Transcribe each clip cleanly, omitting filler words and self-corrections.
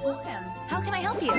Welcome. How can I help you?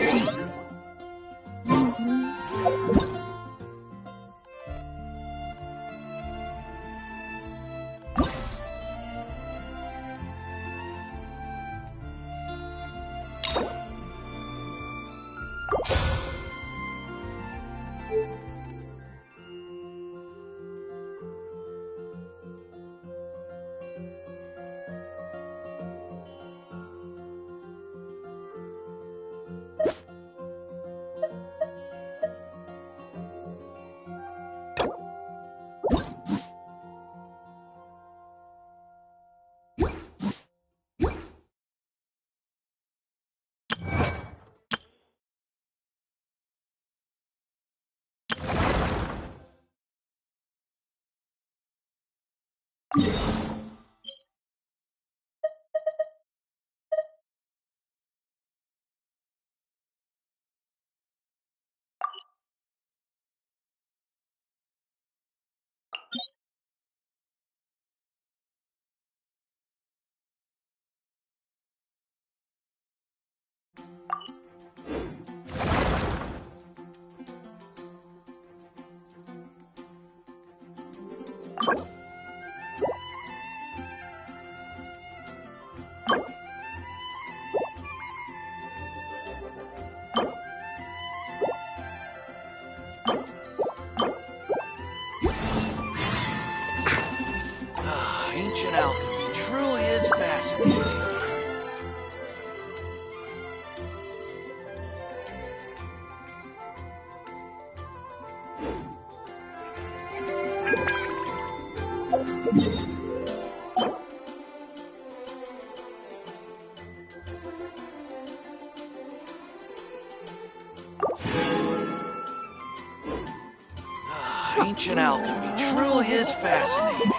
Ancient alchemy truly is fascinating. Ancient alchemy truly is fascinating.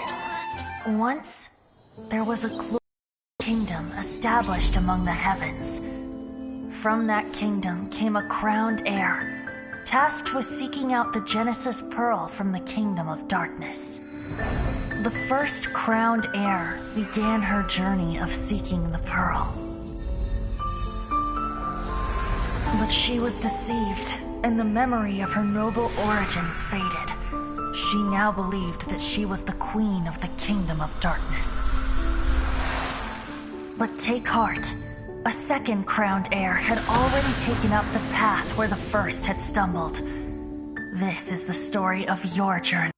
Once, there was a glorious kingdom established among the heavens. From that kingdom came a crowned heir, tasked with seeking out the Genesis Pearl from the kingdom of darkness. The first crowned heir began her journey of seeking the pearl. But she was deceived, and the memory of her noble origins faded. She now believed that she was the queen of the kingdom of darkness. But take heart. A second crowned heir had already taken up the path where the first had stumbled. This is the story of your journey.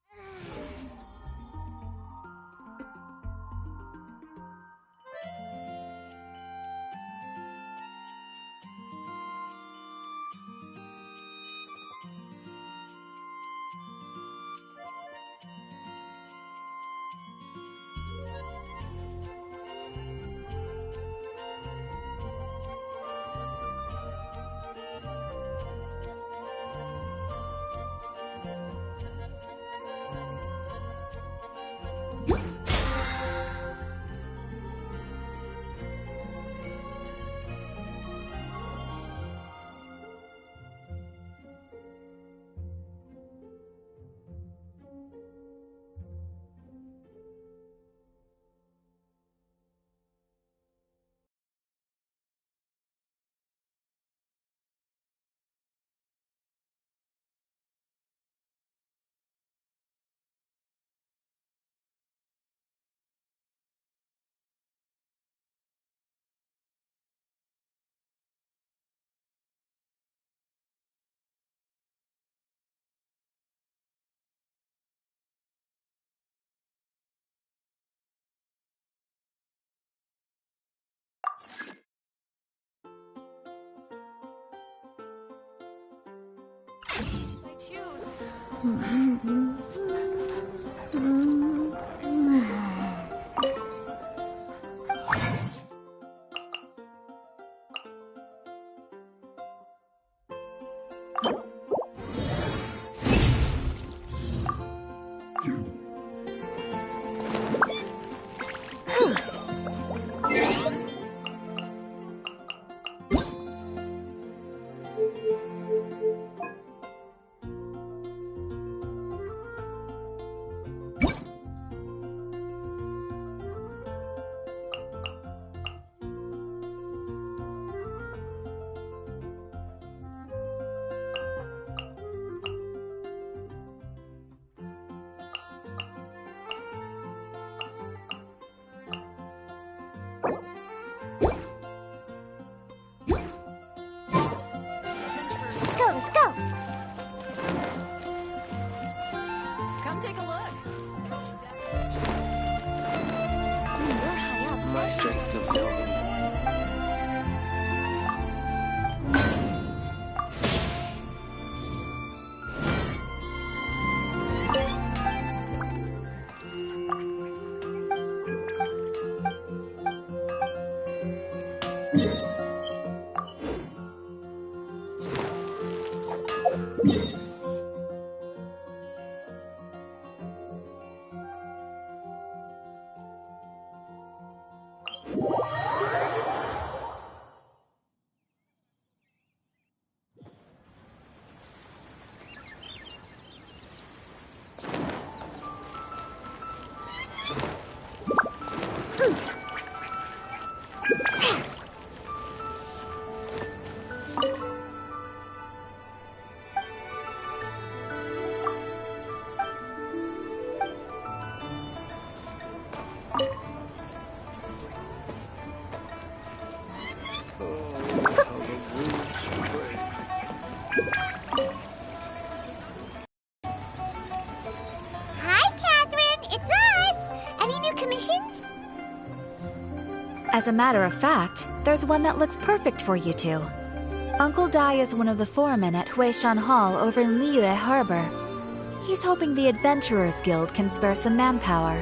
I choose. my strength still fails me. As a matter of fact, there's one that looks perfect for you two. Uncle Dai is one of the foremen at Huishan Hall over in Liyue Harbor. He's hoping the Adventurers Guild can spare some manpower.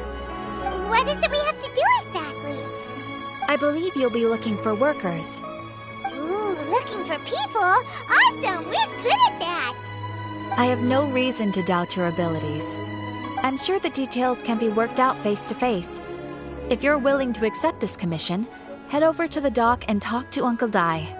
What is it we have to do exactly? I believe you'll be looking for workers. Ooh, looking for people? Awesome! We're good at that! I have no reason to doubt your abilities. I'm sure the details can be worked out face to face. If you're willing to accept this commission, head over to the dock and talk to Uncle Dai.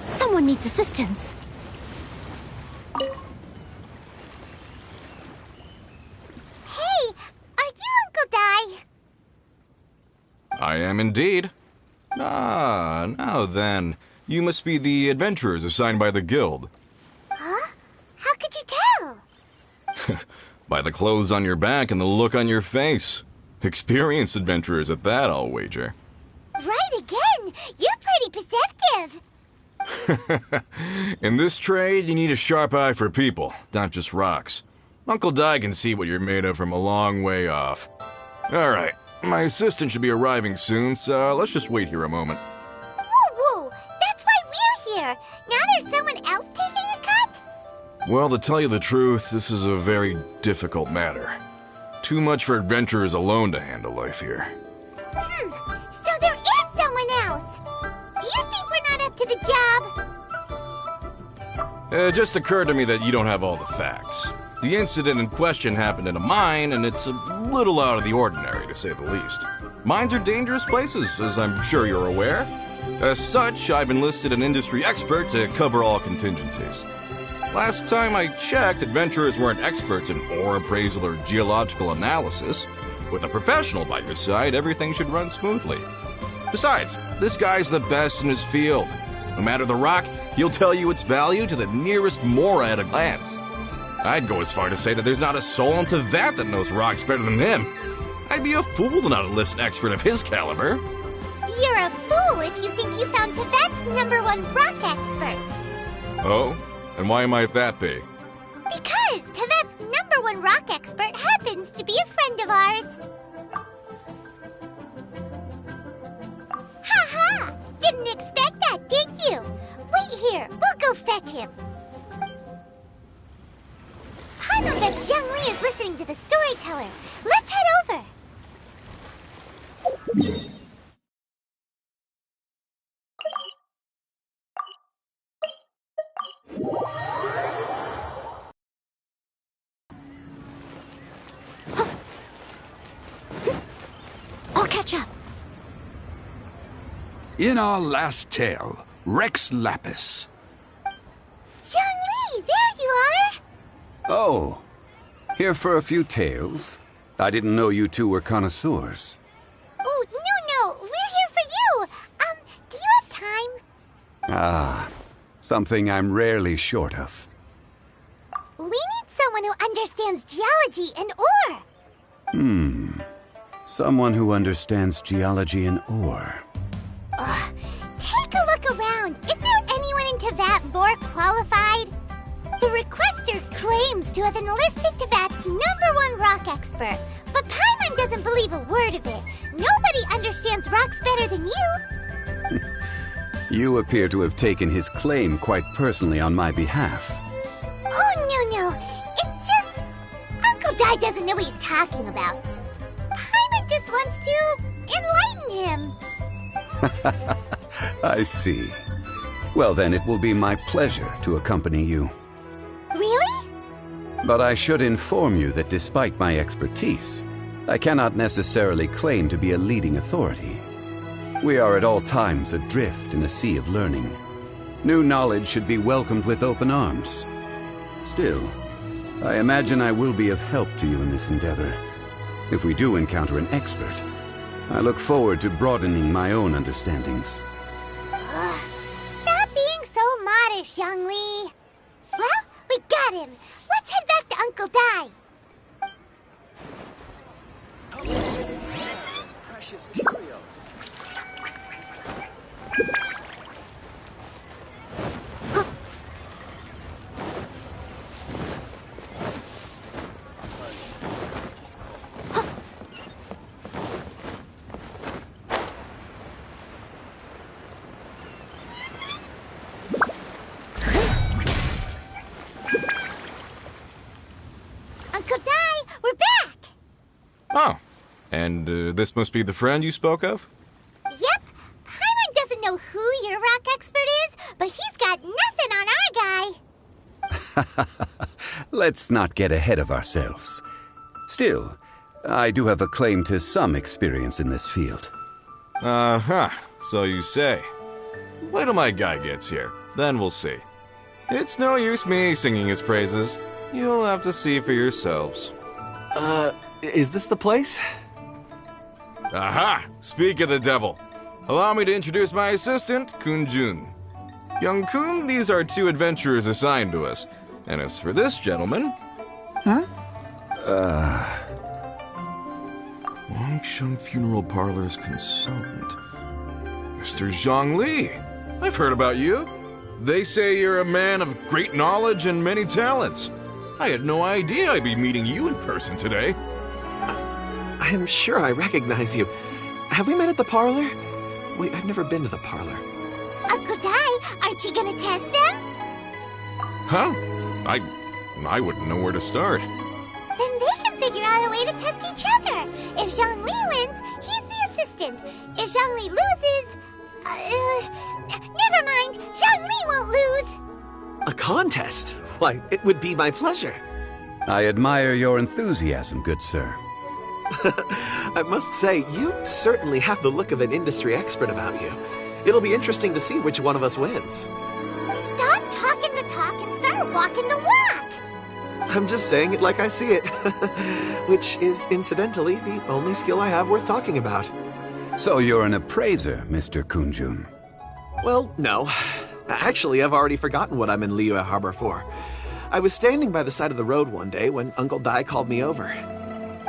Someone needs assistance. Hey, are you Uncle Dai? I am indeed. Ah, now then. You must be the adventurers assigned by the guild. Huh? How could you tell? By the clothes on your back and the look on your face. Experienced adventurers at that, I'll wager. Right again! You're pretty perceptive! In this trade, you need a sharp eye for people, not just rocks. Uncle Dai can see what you're made of from a long way off. Alright, my assistant should be arriving soon, so let's just wait here a moment. Woo-woo! That's why we're here! Now there's someone else taking a cut? Well, to tell you the truth, this is a very difficult matter. Too much for adventurers alone to handle life here. So there is someone else! Do you think we're not up to the job? It just occurred to me that you don't have all the facts. The incident in question happened in a mine, and it's a little out of the ordinary, to say the least. Mines are dangerous places, as I'm sure you're aware. As such, I've enlisted an industry expert to cover all contingencies. Last time I checked, adventurers weren't experts in ore appraisal or geological analysis. With a professional by your side, everything should run smoothly. Besides, this guy's the best in his field. No matter the rock, he'll tell you its value to the nearest mora at a glance. I'd go as far to say that there's not a soul in Teyvat that knows rocks better than him. I'd be a fool to not enlist an expert of his caliber. You're a fool if you think you found Teyvat's #1 rock expert. Oh? And why might that be? Because Teyvat's #1 rock expert happens to be a friend of ours. Ha-ha! Didn't expect that, did you? Wait here, we'll go fetch him. Hanno bets Zhang Li is listening to the storyteller. Let's head over. In our last tale, Rex Lapis. Zhongli, there you are! Oh, here for a few tales? I didn't know you two were connoisseurs. Oh, no, we're here for you! Do you have time? Ah, something I'm rarely short of. We need someone who understands geology and ore! Someone who understands geology and ore. Take a look around. Is there anyone in Teyvat more qualified? The requester claims to have enlisted Teyvat's #1 rock expert, but Paimon doesn't believe a word of it. Nobody understands rocks better than you. You appear to have taken his claim quite personally on my behalf. Oh, no. It's just... Uncle Dai doesn't know what he's talking about. Paimon just wants to enlighten him. I see. Well, then it will be my pleasure to accompany you. Really? But I should inform you that despite my expertise, I cannot necessarily claim to be a leading authority. We are at all times adrift in a sea of learning. New knowledge should be welcomed with open arms. Still, I imagine I will be of help to you in this endeavor. If we do encounter an expert, I look forward to broadening my own understandings. Stop being so modest, Zhongli. Well, we got him. Let's head back to Uncle Dai. Precious curios. Uncle Dai, we're back! Oh, and this must be the friend you spoke of? Yep. Paimon doesn't know who your rock expert is, but he's got nothing on our guy. Let's not get ahead of ourselves. Still, I do have a claim to some experience in this field. Uh-huh, so you say. Wait till my guy gets here, then we'll see. It's no use me singing his praises. You'll have to see for yourselves. Is this the place? Aha! Speak of the devil. Allow me to introduce my assistant, Kun-jun. Young Kun, these are 2 adventurers assigned to us. And as for this gentleman... Wangsheng Funeral Parlor's consultant. Mr. Zhongli. I've heard about you. They say you're a man of great knowledge and many talents. I had no idea I'd be meeting you in person today. I am sure I recognize you. Have we met at the parlor? Wait, I've never been to the parlor. Uncle Dai, aren't you gonna test them? Huh? I wouldn't know where to start. Then they can figure out a way to test each other. If Zhongli wins, he's the assistant. If Zhongli loses... never mind. Zhongli won't lose. A contest? Why, it would be my pleasure. I admire your enthusiasm, good sir. I must say, you certainly have the look of an industry expert about you. It'll be interesting to see which one of us wins. Stop talking the talk and start walking the walk. I'm just saying it like I see it. Which is, incidentally, the only skill I have worth talking about. So you're an appraiser, Mr. Kun-jun. Well, no. Actually, I've already forgotten what I'm in Liyue Harbor for. I was standing by the side of the road one day when Uncle Dai called me over.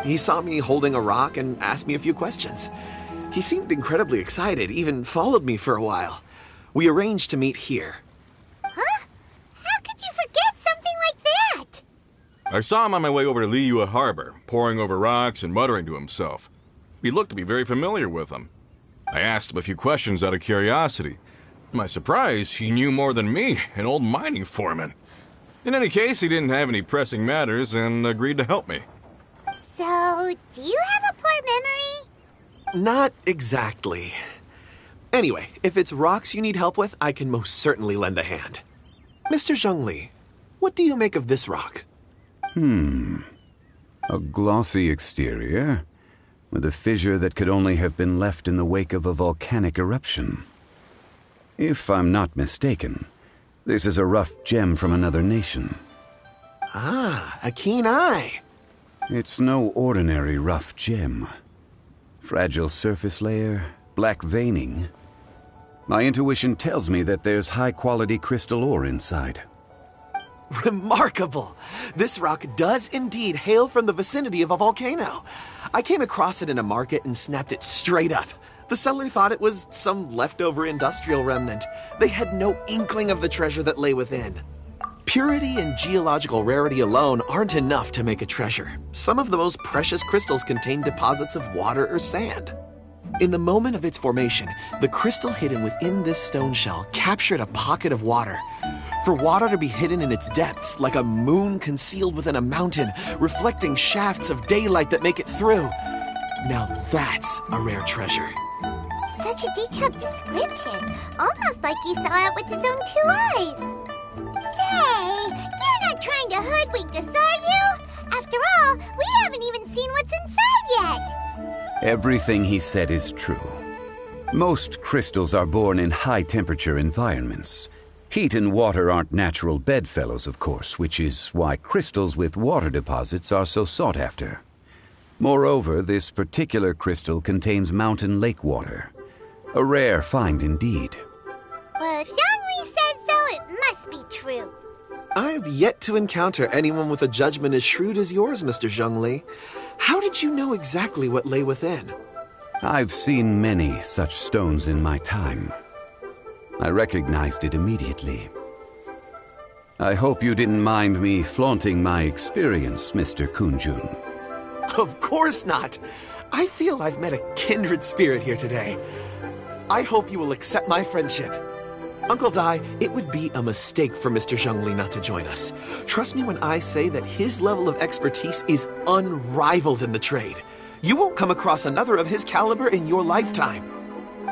He saw me holding a rock and asked me a few questions. He seemed incredibly excited, even followed me for a while. We arranged to meet here. Huh? How could you forget something like that? I saw him on my way over to Liyue Harbor, poring over rocks and muttering to himself. He looked to be very familiar with them. I asked him a few questions out of curiosity. To my surprise, he knew more than me, an old mining foreman. In any case, he didn't have any pressing matters and agreed to help me. So, do you have a poor memory? Not exactly. Anyway, if it's rocks you need help with, I can most certainly lend a hand. Mr. Zhongli, what do you make of this rock? A glossy exterior, with a fissure that could only have been left in the wake of a volcanic eruption. If I'm not mistaken, this is a rough gem from another nation. Ah, a keen eye. It's no ordinary rough gem. Fragile surface layer, black veining. My intuition tells me that there's high-quality crystal ore inside. Remarkable! This rock does indeed hail from the vicinity of a volcano. I came across it in a market and snapped it straight up. The seller thought it was some leftover industrial remnant. They had no inkling of the treasure that lay within. Purity and geological rarity alone aren't enough to make a treasure. Some of the most precious crystals contain deposits of water or sand. In the moment of its formation, the crystal hidden within this stone shell captured a pocket of water. For water to be hidden in its depths, like a moon concealed within a mountain, reflecting shafts of daylight that make it through. Now that's a rare treasure. Such a detailed description. Almost like he saw it with his own 2 eyes. Say, you're not trying to hoodwink us, are you? After all, we haven't even seen what's inside yet. Everything he said is true. Most crystals are born in high-temperature environments. Heat and water aren't natural bedfellows, of course, which is why crystals with water deposits are so sought after. Moreover, this particular crystal contains mountain lake water. A rare find indeed. Well, if Zhongli says so, it must be true. I've yet to encounter anyone with a judgment as shrewd as yours, Mr. Zhongli. How did you know exactly what lay within? I've seen many such stones in my time. I recognized it immediately. I hope you didn't mind me flaunting my experience, Mr. Kunjun. Of course not. I feel I've met a kindred spirit here today. I hope you will accept my friendship. Uncle Dai, it would be a mistake for Mr. Zhongli not to join us. Trust me when I say that his level of expertise is unrivaled in the trade. You won't come across another of his caliber in your lifetime.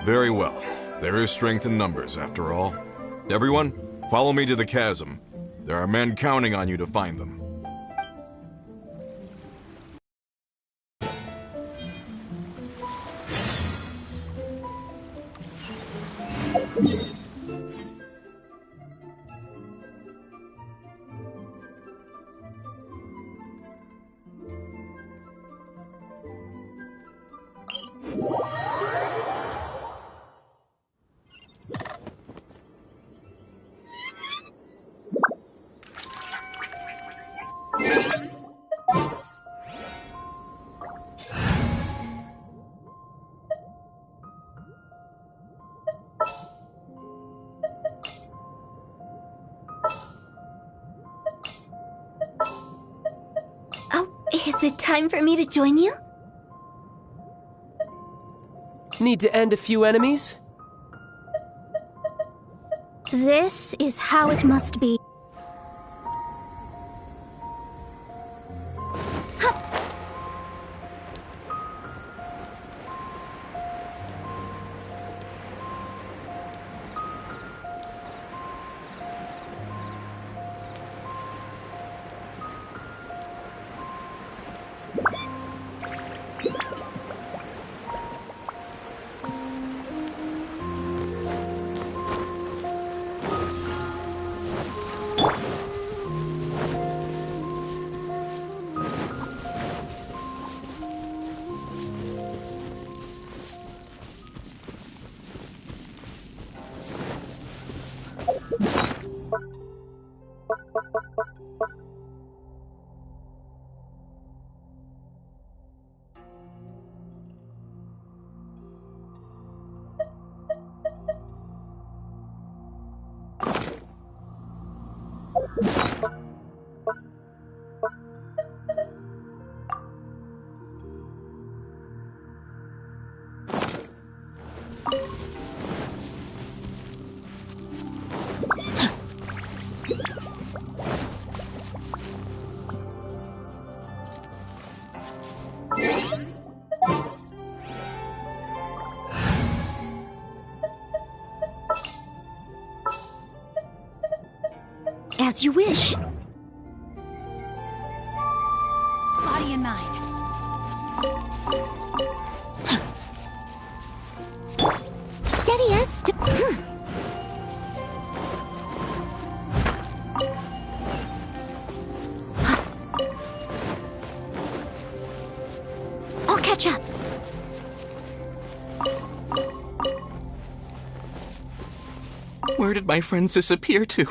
Very well. There is strength in numbers, after all. Everyone, follow me to the chasm. There are men counting on you to find them. Is it time for me to join you? Need to end a few enemies? This is how it must be. As you wish. Body and mind. Steady as catch up. Where did my friends disappear to?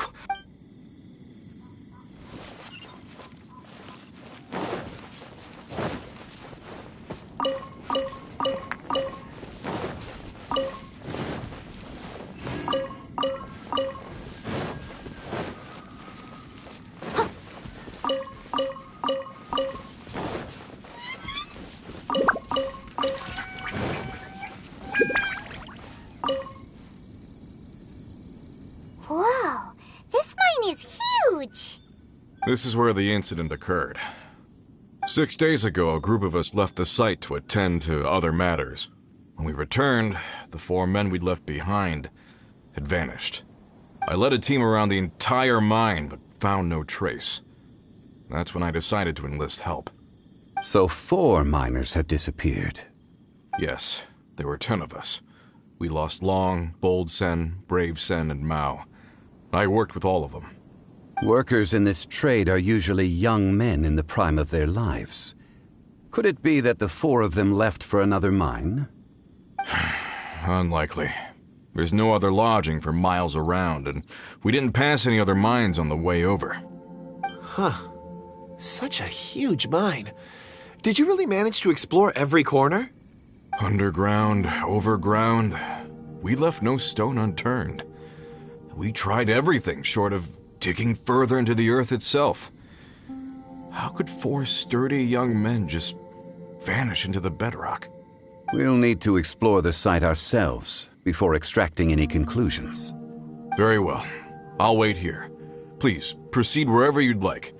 Whoa, this mine is huge! This is where the incident occurred. 6 days ago, a group of us left the site to attend to other matters. When we returned, the 4 men we'd left behind had vanished. I led a team around the entire mine, but found no trace. That's when I decided to enlist help. So 4 miners have disappeared. Yes, there were 10 of us. We lost Long, Bold Sen, Brave Sen, and Mao. I worked with all of them. Workers in this trade are usually young men in the prime of their lives. Could it be that the 4 of them left for another mine? Unlikely. There's no other lodging for miles around, and we didn't pass any other mines on the way over. Huh. Such a huge mine. Did you really manage to explore every corner? Underground, overground, we left no stone unturned. We tried everything short of digging further into the earth itself. How could 4 sturdy young men just vanish into the bedrock? We'll need to explore the site ourselves before extracting any conclusions. Very well. I'll wait here. Please, proceed wherever you'd like.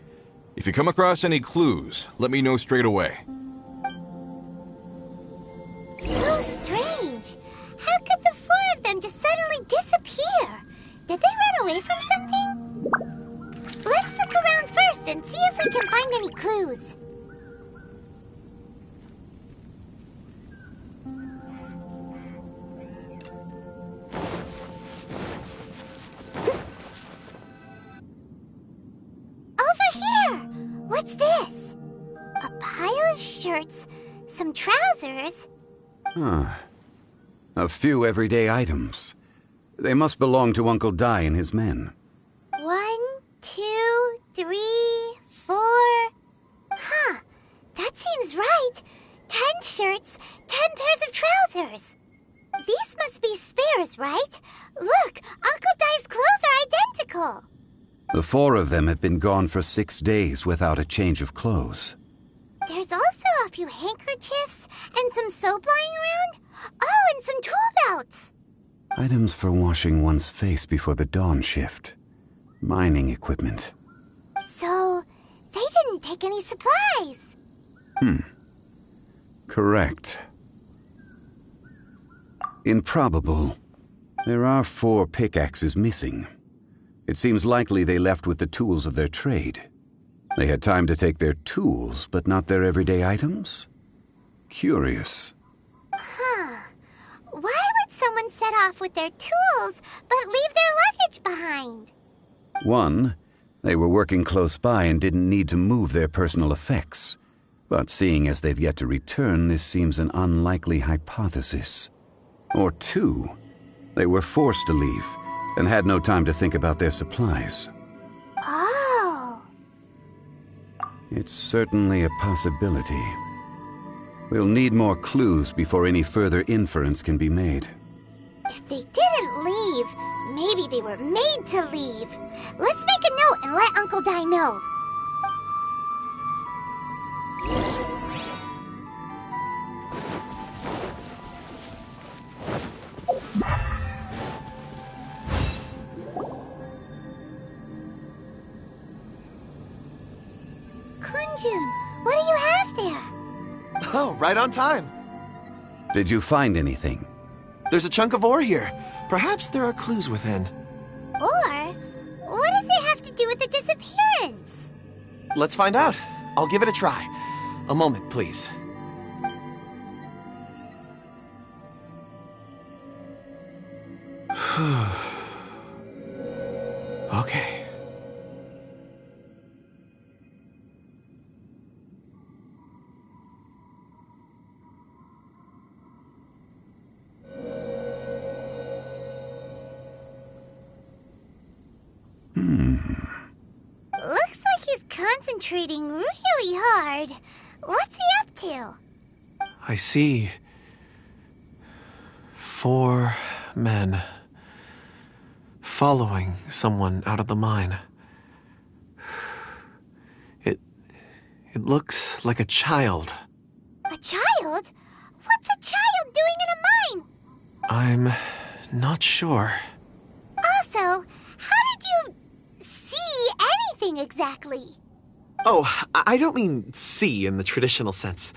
If you come across any clues, let me know straight away. So strange. How could the 4 of them just suddenly disappear? Did they run away from something? Let's look around first and see if we can find any clues. Over here! What's this? A pile of shirts, some trousers. A few everyday items. They must belong to Uncle Dai and his men. 1, 2, 3, 4. Huh, that seems right. 10 shirts, 10 pairs of trousers. These must be spares, right? Look, Uncle Dai's clothes are identical. The 4 of them have been gone for 6 days without a change of clothes. There's also a few handkerchiefs and some soap lying around. Oh, and some tool belts. Items for washing one's face before the dawn shift. Mining equipment. So, they didn't take any supplies. Correct. Improbable. There are 4 pickaxes missing. It seems likely they left with the tools of their trade. They had time to take their tools, but not their everyday items? Curious. Huh. Why would someone set off with their tools, but leave their luggage behind? 1, they were working close by and didn't need to move their personal effects. But seeing as they've yet to return, this seems an unlikely hypothesis. Or 2, they were forced to leave and had no time to think about their supplies. Oh. It's certainly a possibility. We'll need more clues before any further inference can be made. If they didn't leave, maybe they were made to leave. Let's make a note and let Uncle Dai know. Kunjun, what do you have there? Oh, right on time. Did you find anything? There's a chunk of ore here. Perhaps there are clues within. Or, what does it have to do with the disappearance? Let's find out. I'll give it a try. A moment, please. Okay. concentrating really hard. What's he up to? I see 4 men following someone out of the mine. It looks like a child. A child? What's a child doing in a mine? I'm not sure. Also, how did you see anything exactly? Oh, I don't mean see in the traditional sense.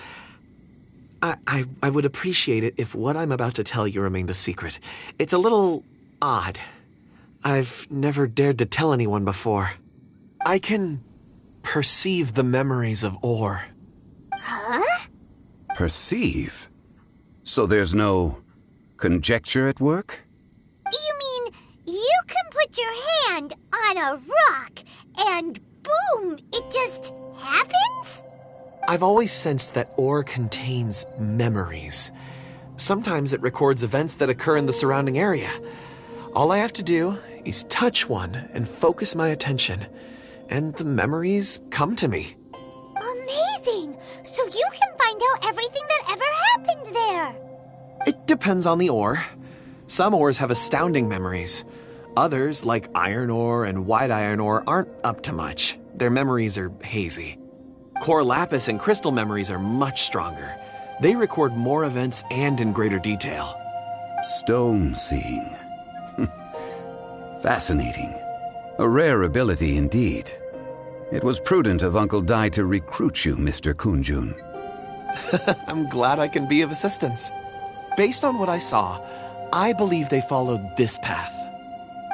I would appreciate it if what I'm about to tell you remained a secret. It's a little odd. I've never dared to tell anyone before. I can perceive the memories of Or. Huh? Perceive? So there's no conjecture at work? You mean you can put your hand on a rock and boom, it just happens? I've always sensed that Or contains memories. Sometimes it records events that occur in the surrounding area. All I have to do is touch one and focus my attention, and the memories come to me. Amazing! So you can find out everything that ever happened there. It depends on the ore. Some ores have astounding memories. Others, like iron ore and white iron ore, aren't up to much. Their memories are hazy. Core lapis and crystal memories are much stronger. They record more events and in greater detail. Stone seeing. Fascinating. A rare ability indeed. It was prudent of Uncle Dai to recruit you, Mr. Kunjun. I'm glad I can be of assistance. Based on what I saw, I believe they followed this path.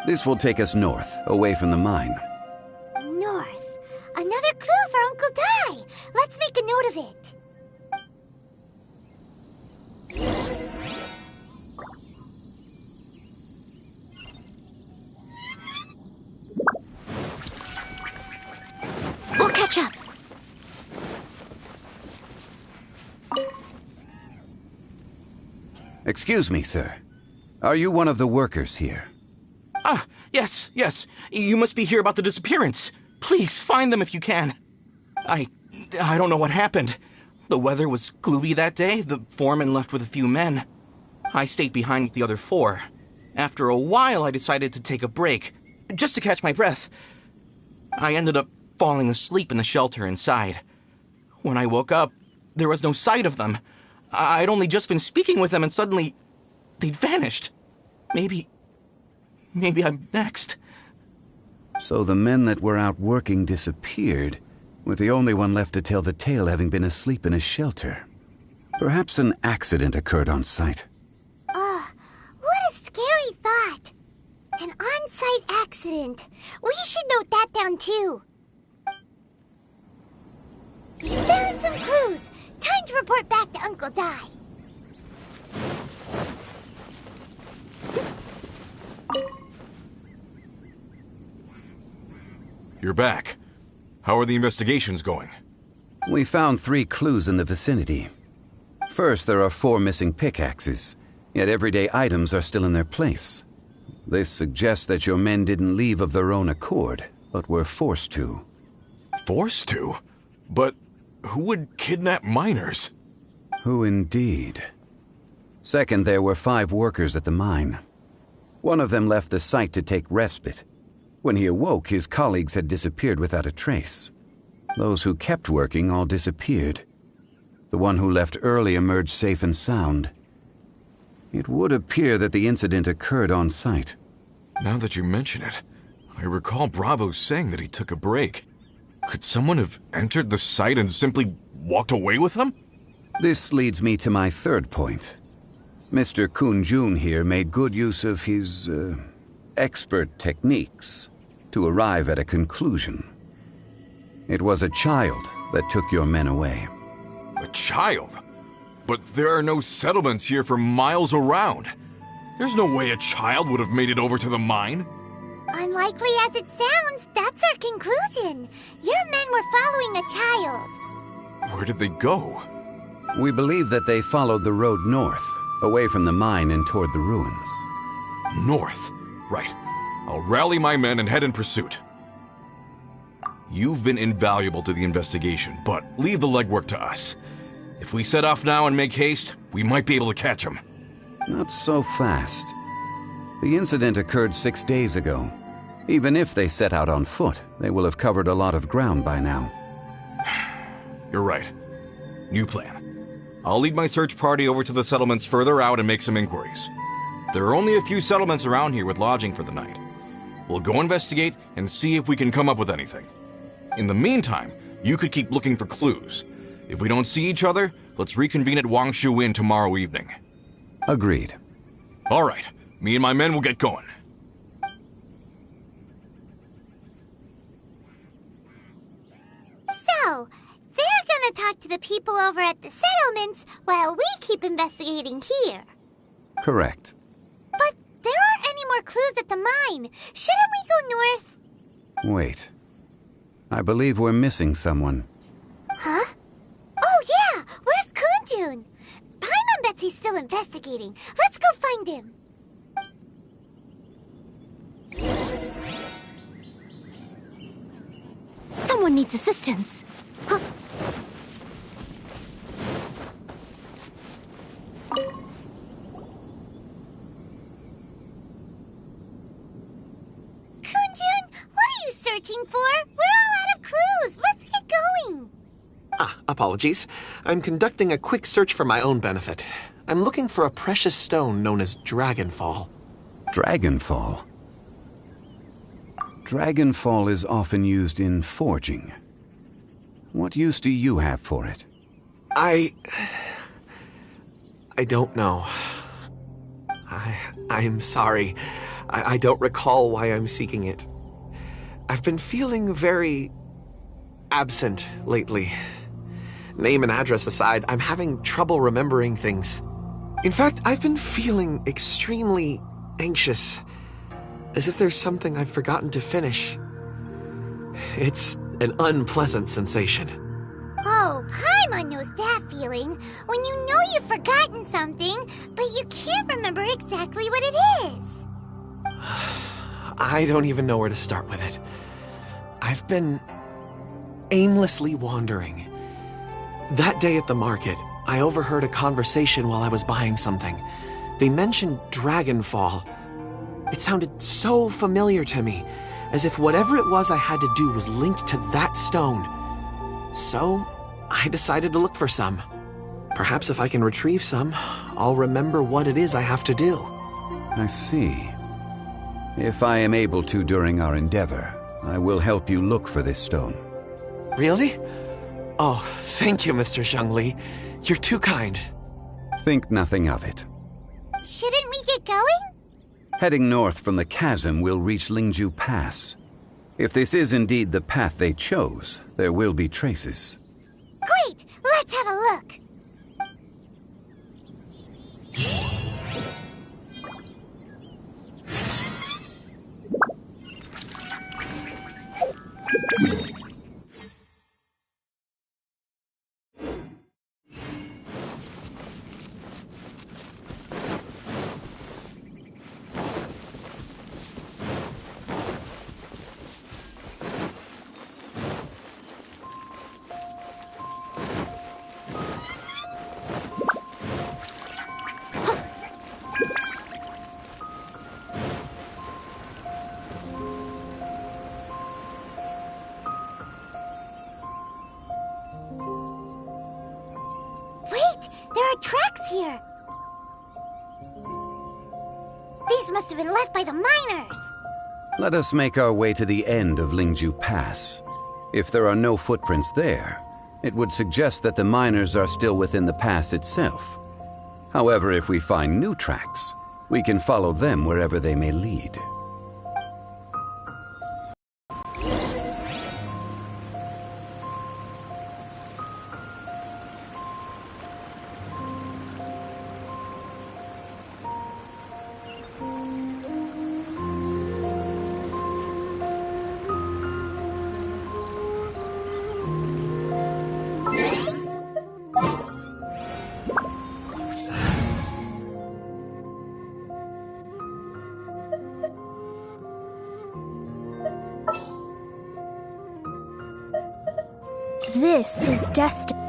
This will take us north, away from the mine. North. Another clue for Uncle Dai. Let's make a note of it. We'll catch up. Excuse me, sir. Are you one of the workers here? Ah, yes. You must be here about the disappearance. Please, find them if you can. I don't know what happened. The weather was gloomy that day. The foreman left with a few men. I stayed behind with the other 4. After a while, I decided to take a break, just to catch my breath. I ended up falling asleep in the shelter inside. When I woke up, there was no sight of them. I'd only just been speaking with them and suddenly they'd vanished. Maybe I'm next. So the men that were out working disappeared, with the only one left to tell the tale having been asleep in a shelter. Perhaps an accident occurred on site. What a scary thought. An on-site accident. We should note that down too. We found some clues. Time to report back to Uncle Dai. You're back. How are the investigations going? We found 3 clues in the vicinity. First, there are 4 missing pickaxes, yet everyday items are still in their place. This suggests that your men didn't leave of their own accord, but were forced to. Forced to? But who would kidnap miners? Who indeed? Second, there were 5 workers at the mine. One of them left the site to take respite. When he awoke, his colleagues had disappeared without a trace. Those who kept working all disappeared. The one who left early emerged safe and sound. It would appear that the incident occurred on site. Now that you mention it, I recall Bravo saying that he took a break. Could someone have entered the site and simply walked away with them? This leads me to my third point. Mr. Kunjun here made good use of his, expert techniques to arrive at a conclusion. It was a child that took your men away. A child? But there are no settlements here for miles around. There's no way a child would have made it over to the mine. Unlikely as it sounds, that's our conclusion. Your men were following a child. Where did they go? We believe that they followed the road north, away from the mine and toward the ruins. North? Right. I'll rally my men and head in pursuit. You've been invaluable to the investigation, but leave the legwork to us. If we set off now and make haste, we might be able to catch him. Not so fast. The incident occurred 6 days ago. Even if they set out on foot, they will have covered a lot of ground by now. You're right. New plan. I'll lead my search party over to the settlements further out and make some inquiries. There are only a few settlements around here with lodging for the night. We'll go investigate and see if we can come up with anything. In the meantime, you could keep looking for clues. If we don't see each other, let's reconvene at Wangshu Inn tomorrow evening. Agreed. All right. Me and my men will get going. So, they're gonna talk to the people over at the settlements while we keep investigating here. Correct. But there aren't any more clues at the mine. Shouldn't we go north? Wait. I believe we're missing someone. Huh? Oh yeah! Where's Kunjun? Paimon bets he's still investigating. Let's go find him. Someone needs assistance. Huh? Kunjun, what are you searching for? We're all out of clues. Let's get going. Apologies. I'm conducting a quick search for my own benefit. I'm looking for a precious stone known as Dragonfall. Dragonfall? Dragonfall is often used in forging. What use do you have for it? I don't know. I'm sorry. I don't recall why I'm seeking it. I've been feeling very absent lately. Name and address aside, I'm having trouble remembering things. In fact, I've been feeling extremely anxious, as if there's something I've forgotten to finish. It's an unpleasant sensation. Oh, Paimon knows that feeling. When you know you've forgotten something, but you can't remember exactly what it is. I don't even know where to start with it. I've been aimlessly wandering. That day at the market, I overheard a conversation while I was buying something. They mentioned Dragonfall. It sounded so familiar to me, as if whatever it was I had to do was linked to that stone. So, I decided to look for some. Perhaps if I can retrieve some, I'll remember what it is I have to do. I see. If I am able to during our endeavor, I will help you look for this stone. Really? Oh, thank you, Mr. Zhengli. You're too kind. Think nothing of it. Shouldn't we get going? Heading north from the chasm, we'll reach Lingju Pass. If this is indeed the path they chose, there will be traces. Great! Let's have a look. There are tracks here. These must have been left by the miners. Let us make our way to the end of Lingju Pass. If there are no footprints there, it would suggest that the miners are still within the pass itself. However, if we find new tracks, we can follow them wherever they may lead. This is destined.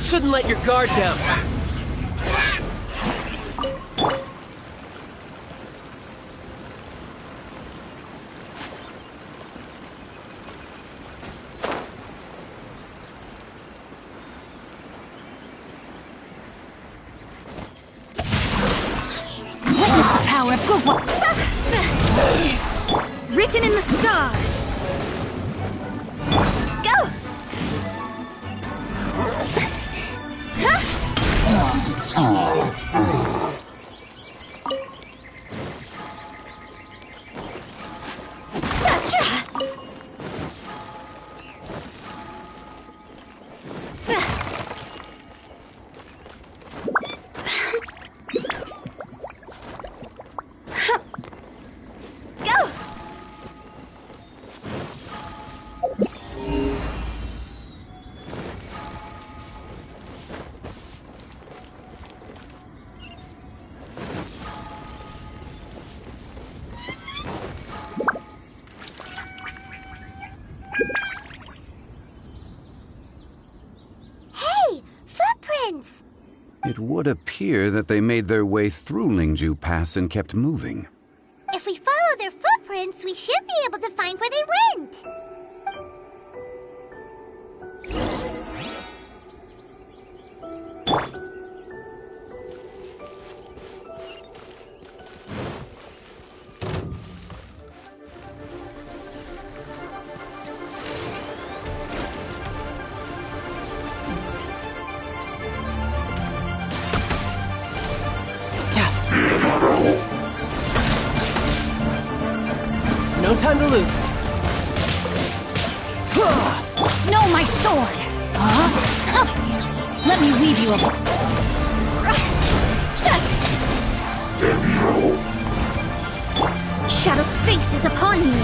Shouldn't let your guard down. Witness the power of good one. Written in the stars. Go! It would appear that they made their way through Lingju Pass and kept moving. If we follow their footprints, we should be able to find where they went. No time to lose. No, my sword! Let me weave you a... Shadow fate is upon you.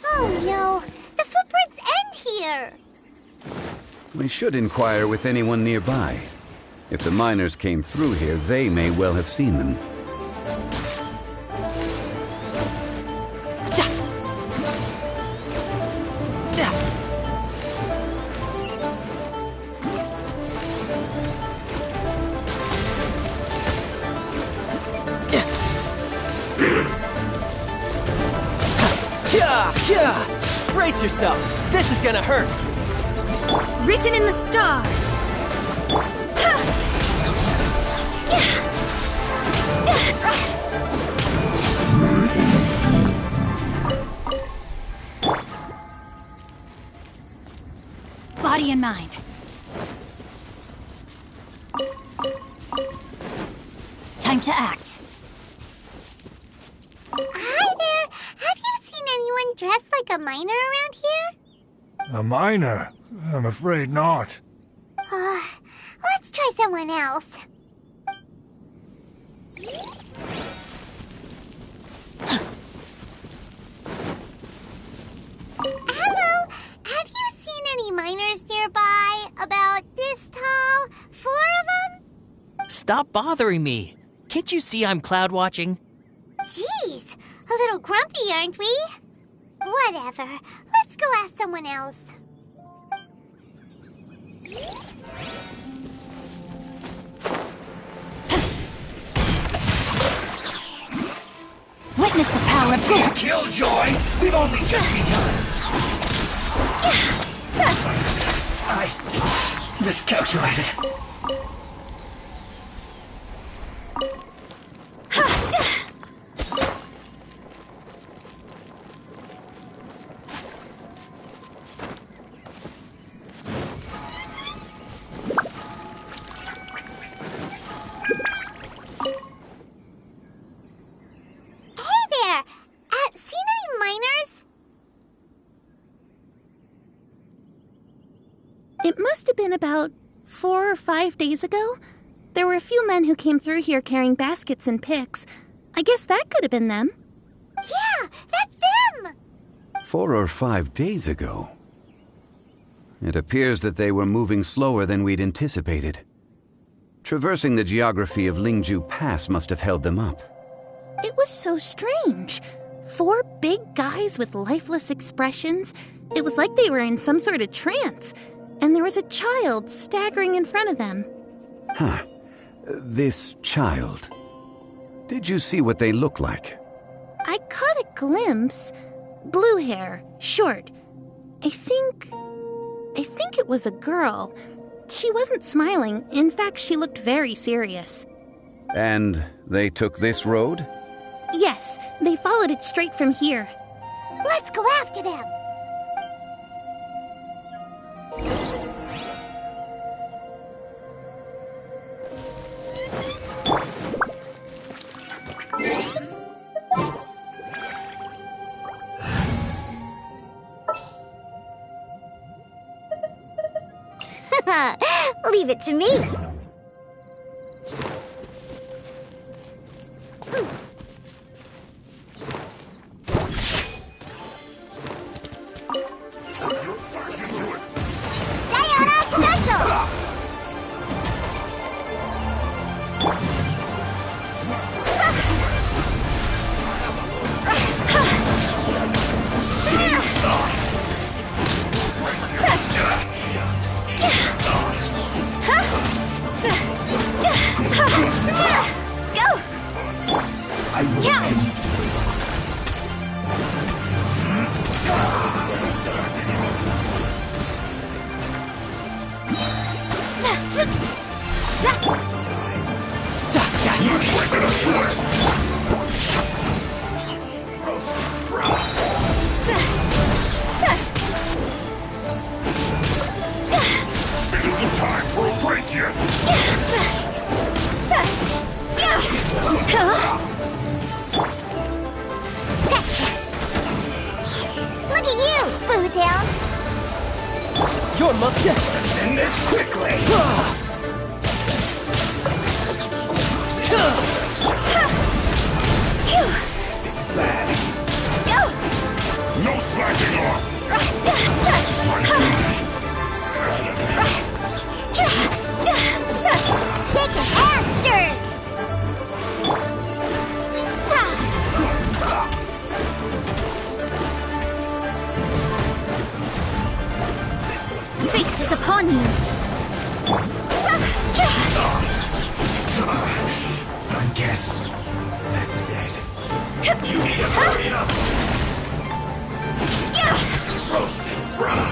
Oh no, the footprints end here. We should inquire with anyone nearby. If the miners came through here, they may well have seen them. Brace yourself. This is gonna hurt. Written in the stars. Body and mind. Time to act. Hi there. Have you seen anyone dressed like a miner around here? A miner? I'm afraid not. Let's try someone else. Hello. Have you seen any miners nearby? About this tall? 4 of them? Stop bothering me. Can't you see I'm cloud watching? Jeez, a little grumpy, aren't we? Whatever. Let's go ask someone else. Witness the power of good. Killjoy! We've only just begun. I miscalculated. It must have been about 4 or 5 days ago. There were a few men who came through here carrying baskets and picks. I guess that could have been them. Yeah, that's them! 4 or 5 days ago. It appears that they were moving slower than we'd anticipated. Traversing the geography of Lingju Pass must have held them up. It was so strange. 4 big guys with lifeless expressions. It was like they were in some sort of trance. And there was a child staggering in front of them. Huh. This child. Did you see what they look like? I caught a glimpse. Blue hair, short. I think it was a girl. She wasn't smiling. In fact, she looked very serious. And they took this road? Yes, they followed it straight from here. Let's go after them! Leave it to me. Diana Special! Look at you, Bootown! Your mother. Let's end this quickly! This is bad. No slacking off! Shake it and stir it! Fate is upon you. I guess this is it. You need to hurry up! Roast and fry!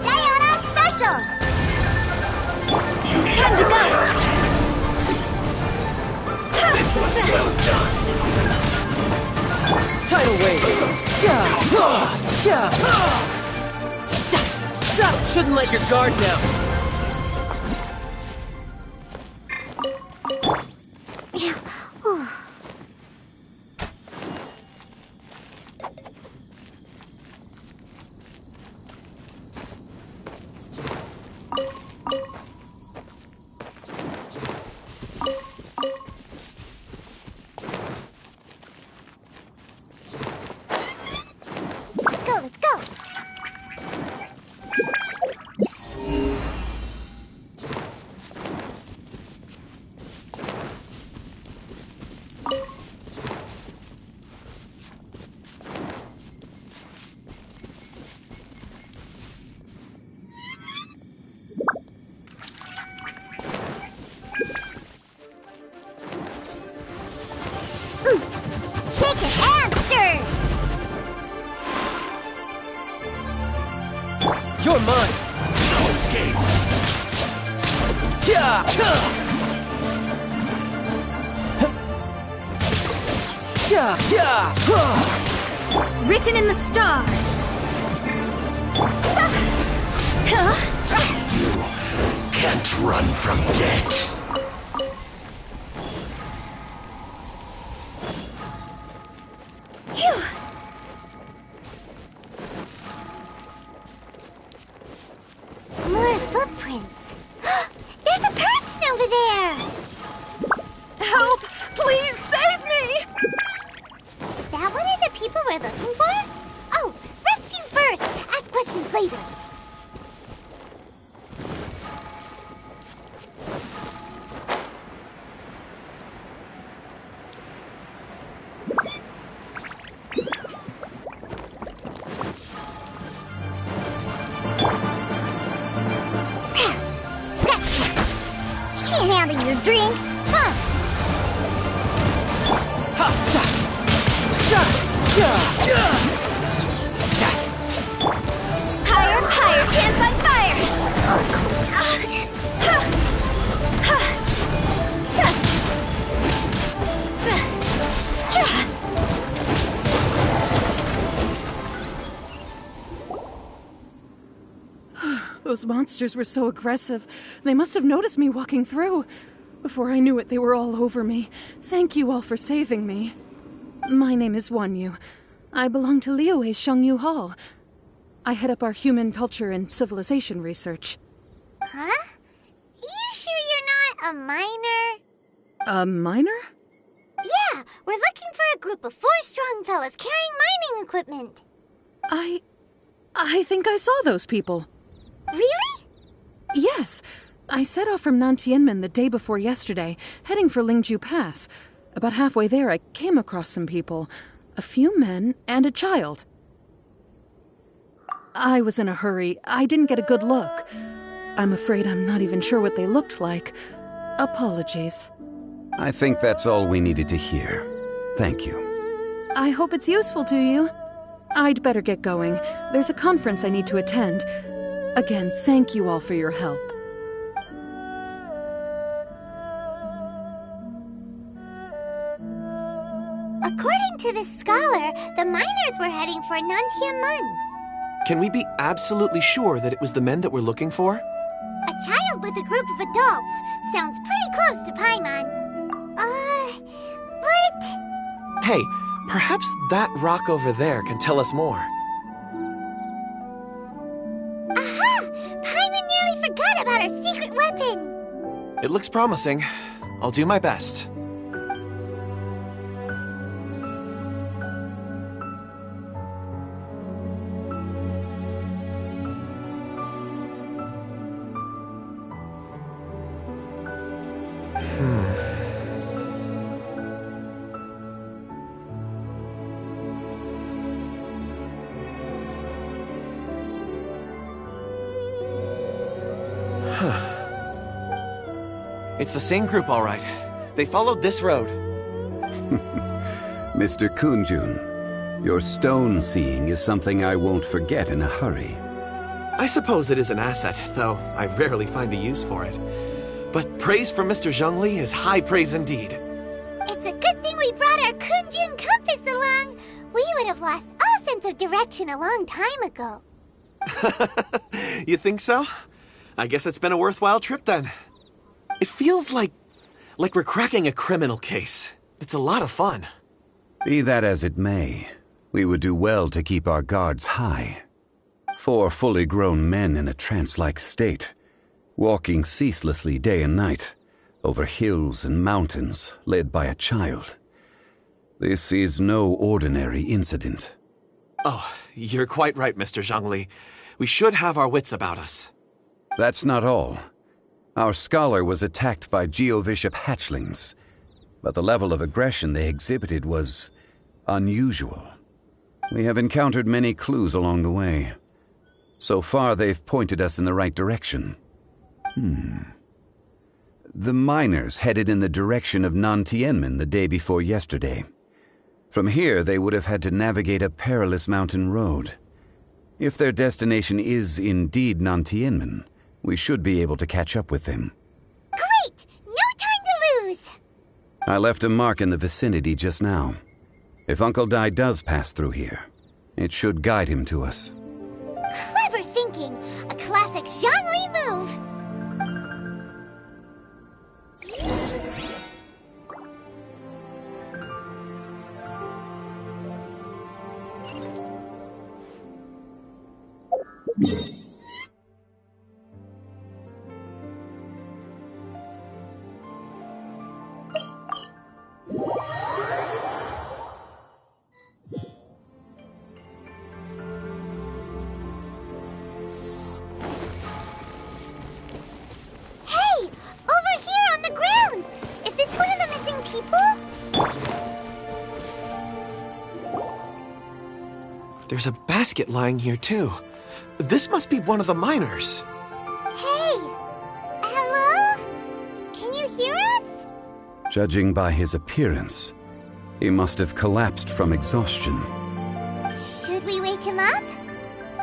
Diana Special! Time to go! This one's well done! Tidal wave. Shouldn't let your guard down. Let's go, let's go! Shake it and stir! You're mine. No escape! Written in the stars. You can't run from death. Drink. Huh. Higher, higher, pants on fire! Those monsters were so aggressive. They must have noticed me walking through. Before I knew it, they were all over me. Thank you all for saving me. My name is Wanyu. I belong to Liyue Shengyu Hall. I head up our human culture and civilization research. Huh? You sure you're not a miner? A miner? Yeah, we're looking for a group of 4 strong fellas carrying mining equipment. I think I saw those people. Really? Yes. I set off from Nantianmen the day before yesterday, heading for Lingju Pass. About halfway there, I came across some people. A few men and a child. I was in a hurry. I didn't get a good look. I'm afraid I'm not even sure what they looked like. Apologies. I think that's all we needed to hear. Thank you. I hope it's useful to you. I'd better get going. There's a conference I need to attend. Again, thank you all for your help. According to this scholar, the miners were heading for Nantianmen. Can we be absolutely sure that it was the men that we're looking for? A child with a group of adults sounds pretty close to Paimon. But... Hey, perhaps that rock over there can tell us more. Aha! Paimon nearly forgot about our secret weapon! It looks promising. I'll do my best. It's the same group, all right. They followed this road. Mr. Kunjun, your stone seeing is something I won't forget in a hurry. I suppose it is an asset, though I rarely find a use for it. But praise from Mr. Zhongli is high praise indeed. It's a good thing we brought our Kunjun compass along. We would have lost all sense of direction a long time ago. You think so? I guess it's been a worthwhile trip then. It feels like we're cracking a criminal case. It's a lot of fun. Be that as it may, we would do well to keep our guards high. 4 fully grown men in a trance-like state, walking ceaselessly day and night, over hills and mountains, led by a child. This is no ordinary incident. Oh, you're quite right, Mr. Zhongli. We should have our wits about us. That's not all. Our scholar was attacked by Geovishap hatchlings, but the level of aggression they exhibited was unusual. We have encountered many clues along the way. So far, they've pointed us in the right direction. The miners headed in the direction of Nantianmen the day before yesterday. From here, they would have had to navigate a perilous mountain road. If their destination is indeed Nantianmen, we should be able to catch up with them. Great! No time to lose! I left a mark in the vicinity just now. If Uncle Dai does pass through here, it should guide him to us. Clever thinking! A classic Zhongli move! There's a basket lying here, too. This must be one of the miners. Hey! Hello? Can you hear us? Judging by his appearance, he must have collapsed from exhaustion. Should we wake him up?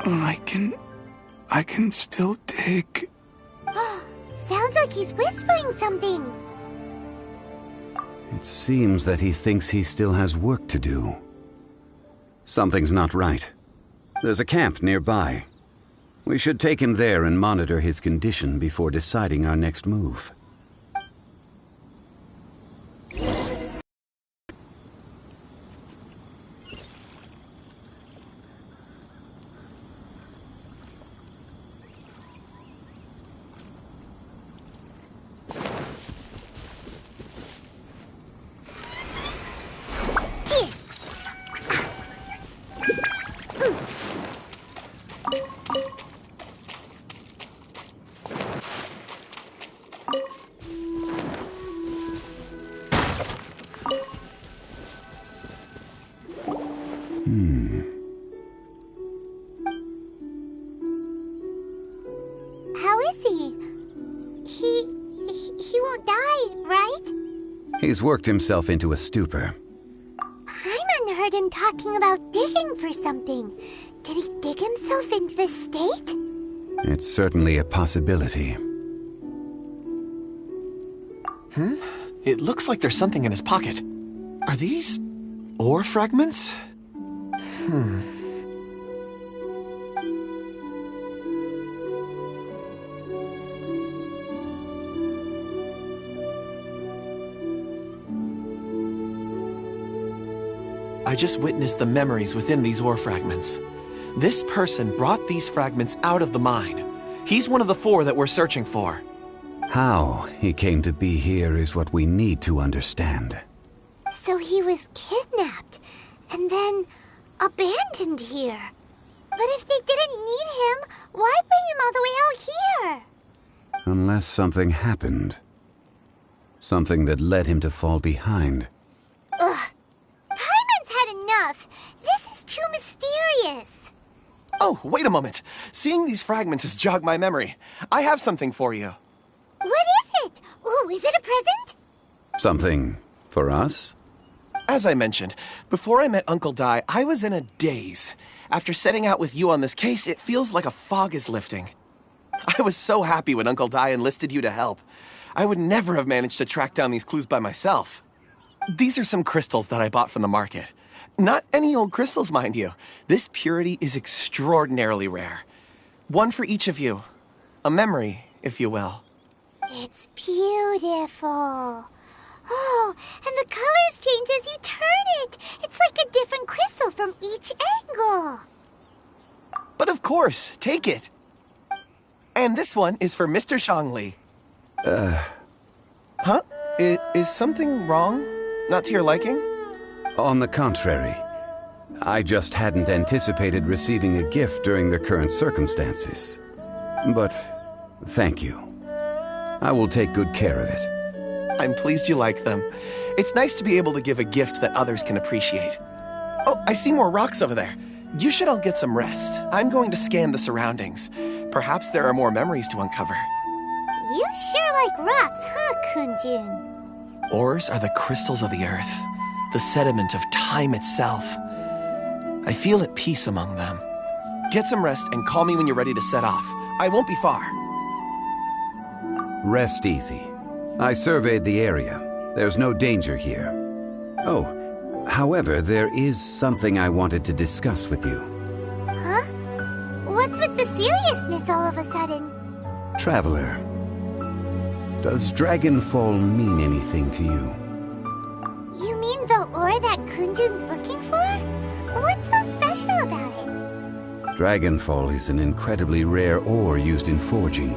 I can still dig. Sounds like he's whispering something. It seems that he thinks he still has work to do. Something's not right. There's a camp nearby. We should take him there and monitor his condition before deciding our next move. How is he? He won't die, right? He's worked himself into a stupor. Paimon heard him talking about digging for something. Did he dig himself into this state? It's certainly a possibility. It looks like there's something in his pocket. Are these ore fragments? I just witnessed the memories within these ore fragments. This person brought these fragments out of the mine. He's one of the 4 that we're searching for. How he came to be here is what we need to understand. So he was kidnapped and then abandoned here. But if they didn't need him, why bring him all the way out here? Unless something happened. Something that led him to fall behind. Ugh. Paimon's had enough. This is too mysterious. Oh, wait a moment. Seeing these fragments has jogged my memory. I have something for you. What is it? Ooh, is it a present? Something for us? As I mentioned, before I met Uncle Dai, I was in a daze. After setting out with you on this case, it feels like a fog is lifting. I was so happy when Uncle Dai enlisted you to help. I would never have managed to track down these clues by myself. These are some crystals that I bought from the market. Not any old crystals, mind you. This purity is extraordinarily rare. One for each of you. A memory, if you will. It's beautiful. Oh, and the colors change as you turn it. It's like a different crystal from each angle. But of course, take it. And this one is for Mr. Zhongli. Huh? Is something wrong? Not to your liking? On the contrary. I just hadn't anticipated receiving a gift during the current circumstances. But thank you. I will take good care of it. I'm pleased you like them. It's nice to be able to give a gift that others can appreciate. Oh, I see more rocks over there. You should all get some rest. I'm going to scan the surroundings. Perhaps there are more memories to uncover. You sure like rocks, huh, Kunjun? Ores are the crystals of the earth, the sediment of time itself. I feel at peace among them. Get some rest and call me when you're ready to set off. I won't be far. Rest easy. I surveyed the area. There's no danger here. Oh, however, there is something I wanted to discuss with you. Huh? What's with the seriousness all of a sudden? Traveler, does Dragonfall mean anything to you? You mean the ore that Kunjun's looking for? What's so special about it? Dragonfall is an incredibly rare ore used in forging.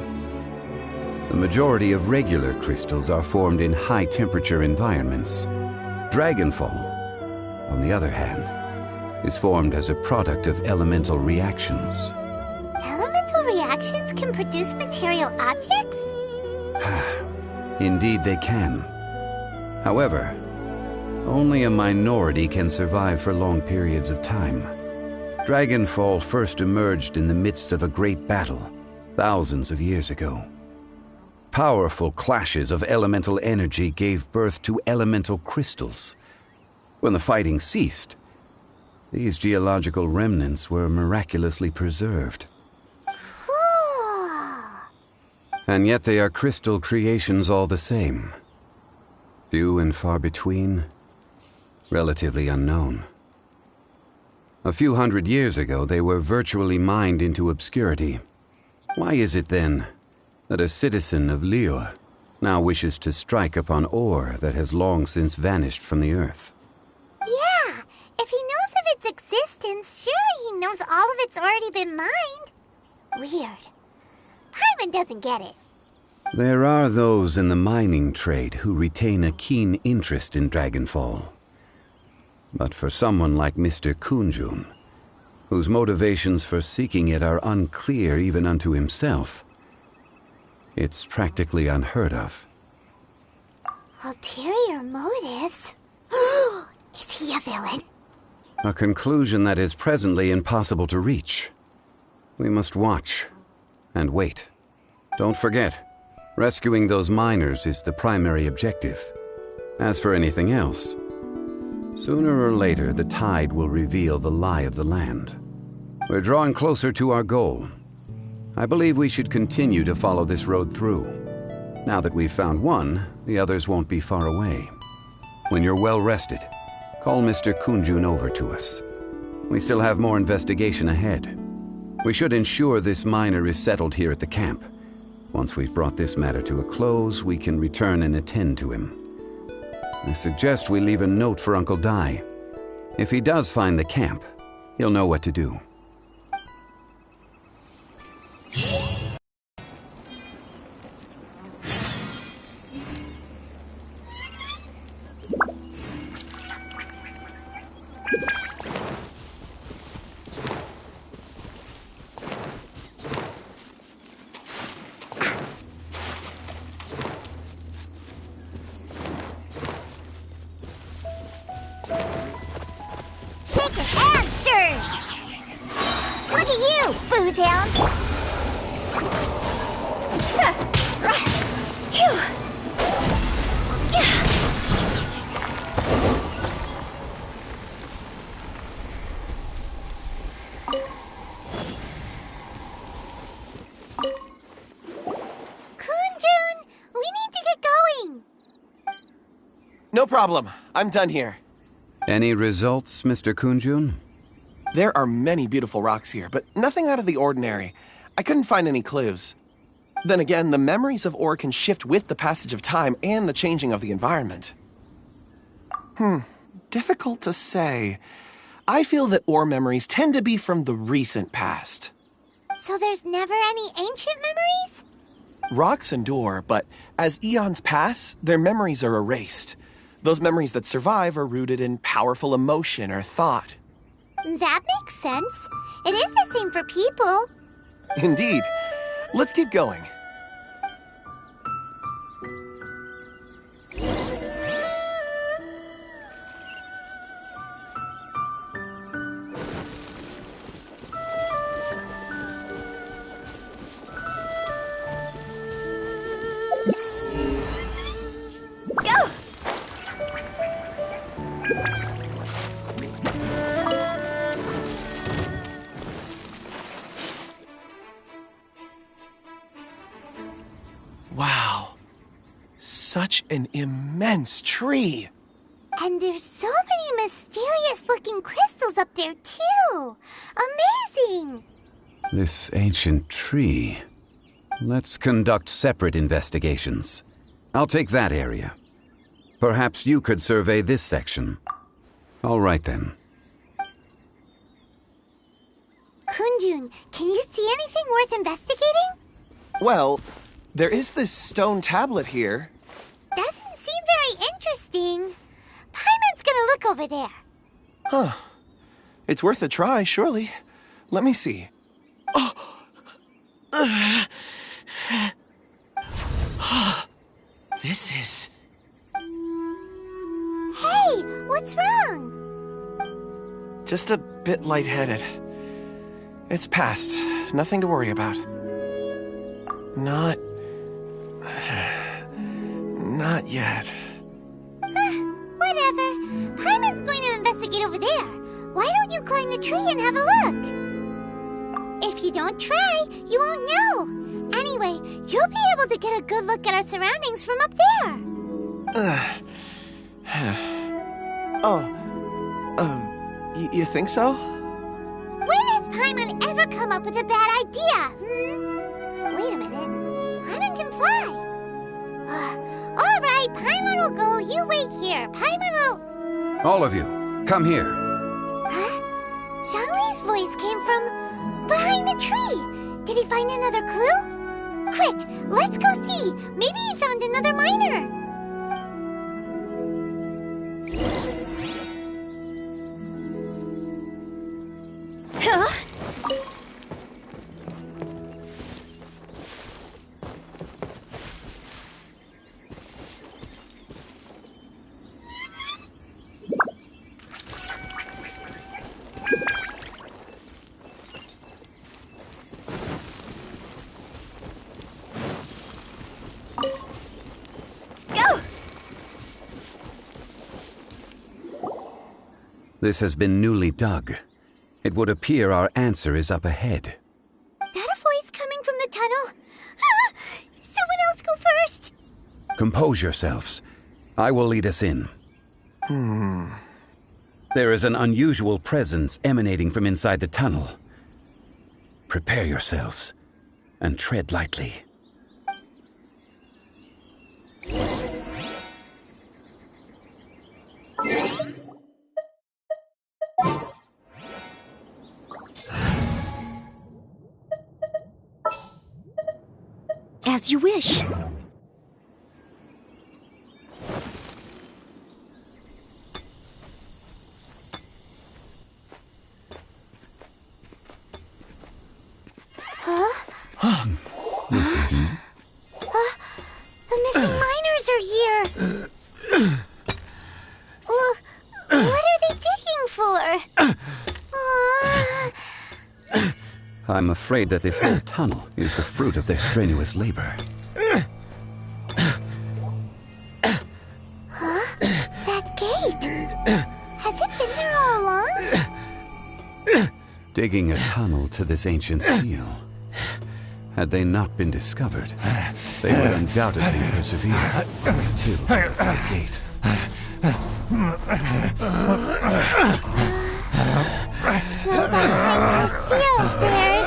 The majority of regular crystals are formed in high-temperature environments. Dragonfall, on the other hand, is formed as a product of elemental reactions. Elemental reactions can produce material objects? Indeed they can. However, only a minority can survive for long periods of time. Dragonfall first emerged in the midst of a great battle, thousands of years ago. Powerful clashes of elemental energy gave birth to elemental crystals. When the fighting ceased, these geological remnants were miraculously preserved. And yet they are crystal creations all the same. Few and far between, relatively unknown. A few hundred years ago, they were virtually mined into obscurity. Why is it, then, that a citizen of Liyue now wishes to strike upon ore that has long since vanished from the earth? Yeah, if he knows of its existence, surely he knows all of it's already been mined. Weird. Paimon doesn't get it. There are those in the mining trade who retain a keen interest in Dragonfall. But for someone like Mr. Kunjun, whose motivations for seeking it are unclear even unto himself, it's practically unheard of. Ulterior motives? Is he a villain? A conclusion that is presently impossible to reach. We must watch and wait. Don't forget, rescuing those miners is the primary objective. As for anything else, sooner or later the tide will reveal the lie of the land. We're drawing closer to our goal. I believe we should continue to follow this road through. Now that we've found one, the others won't be far away. When you're well rested, call Mr. Kunjun over to us. We still have more investigation ahead. We should ensure this miner is settled here at the camp. Once we've brought this matter to a close, we can return and attend to him. I suggest we leave a note for Uncle Dai. If he does find the camp, he'll know what to do. No problem. I'm done here. Any results, Mr. Kunjun? There are many beautiful rocks here, but nothing out of the ordinary. I couldn't find any clues. Then again, the memories of ore can shift with the passage of time and the changing of the environment. Difficult to say. I feel that ore memories tend to be from the recent past. So there's never any ancient memories? Rocks endure, but as eons pass, their memories are erased. Those memories that survive are rooted in powerful emotion or thought. That makes sense. It is the same for people. Indeed. Let's keep going. Wow. Such an immense tree. And there's so many mysterious-looking crystals up there, too. Amazing! This ancient tree. Let's conduct separate investigations. I'll take that area. Perhaps you could survey this section. All right, then. Kunjun, can you see anything worth investigating? Well, there is this stone tablet here. Doesn't seem very interesting. Paimon's gonna look over there. Huh. It's worth a try, surely. Let me see. This is... Hey, what's wrong? just a bit lightheaded. It's past. Nothing to worry about. Not Not yet. Whatever. Paimon's going to investigate over there. Why don't you climb the tree and have a look? If you don't try, you won't know. Anyway, you'll be able to get a good look at our surroundings from up there. You think so? When has Paimon ever come up with a bad idea? Wait a minute. Paimon can fly. All right, Paimon will go. You wait here. Paimon will... All of you, come here. Huh? Zhongli's voice came from behind the tree. Did he find another clue? Quick, let's go see. Maybe he found another miner. Huh? This has been newly dug. It would appear our answer is up ahead. Is that a voice coming from the tunnel? Someone else go first. Compose yourselves. I will lead us in. There is an unusual presence emanating from inside the tunnel. Prepare yourselves and tread lightly. As you wish. This is... The missing miners are here. What are they digging for? I'm afraid that this whole tunnel is the fruit of their strenuous labor. That gate. Has it been there all along? Digging a tunnel to this ancient seal. Had they not been discovered, they would undoubtedly persevere until the gate. So behind the seal, there's...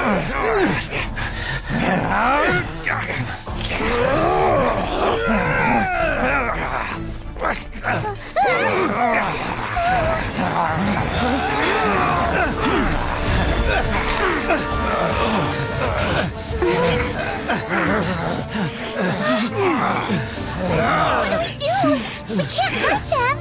What do we do? We can't hurt them.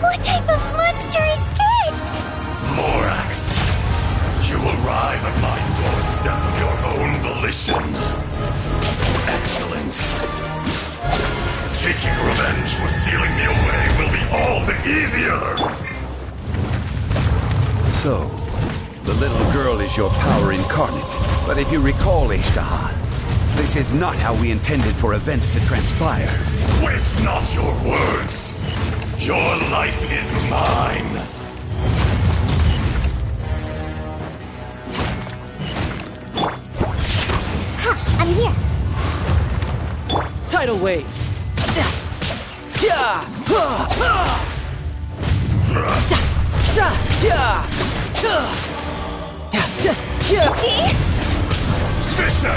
What type of monster is this? Morax, you arrive at my doorstep of your own volition. Excellent. Taking revenge for sealing me away will be all the easier. So, the little girl is your power incarnate. But if you recall, Ishtahan, this is not how we intended for events to transpire. Waste not your words. Your life is mine. I'm here. Tidal wave. Fisher!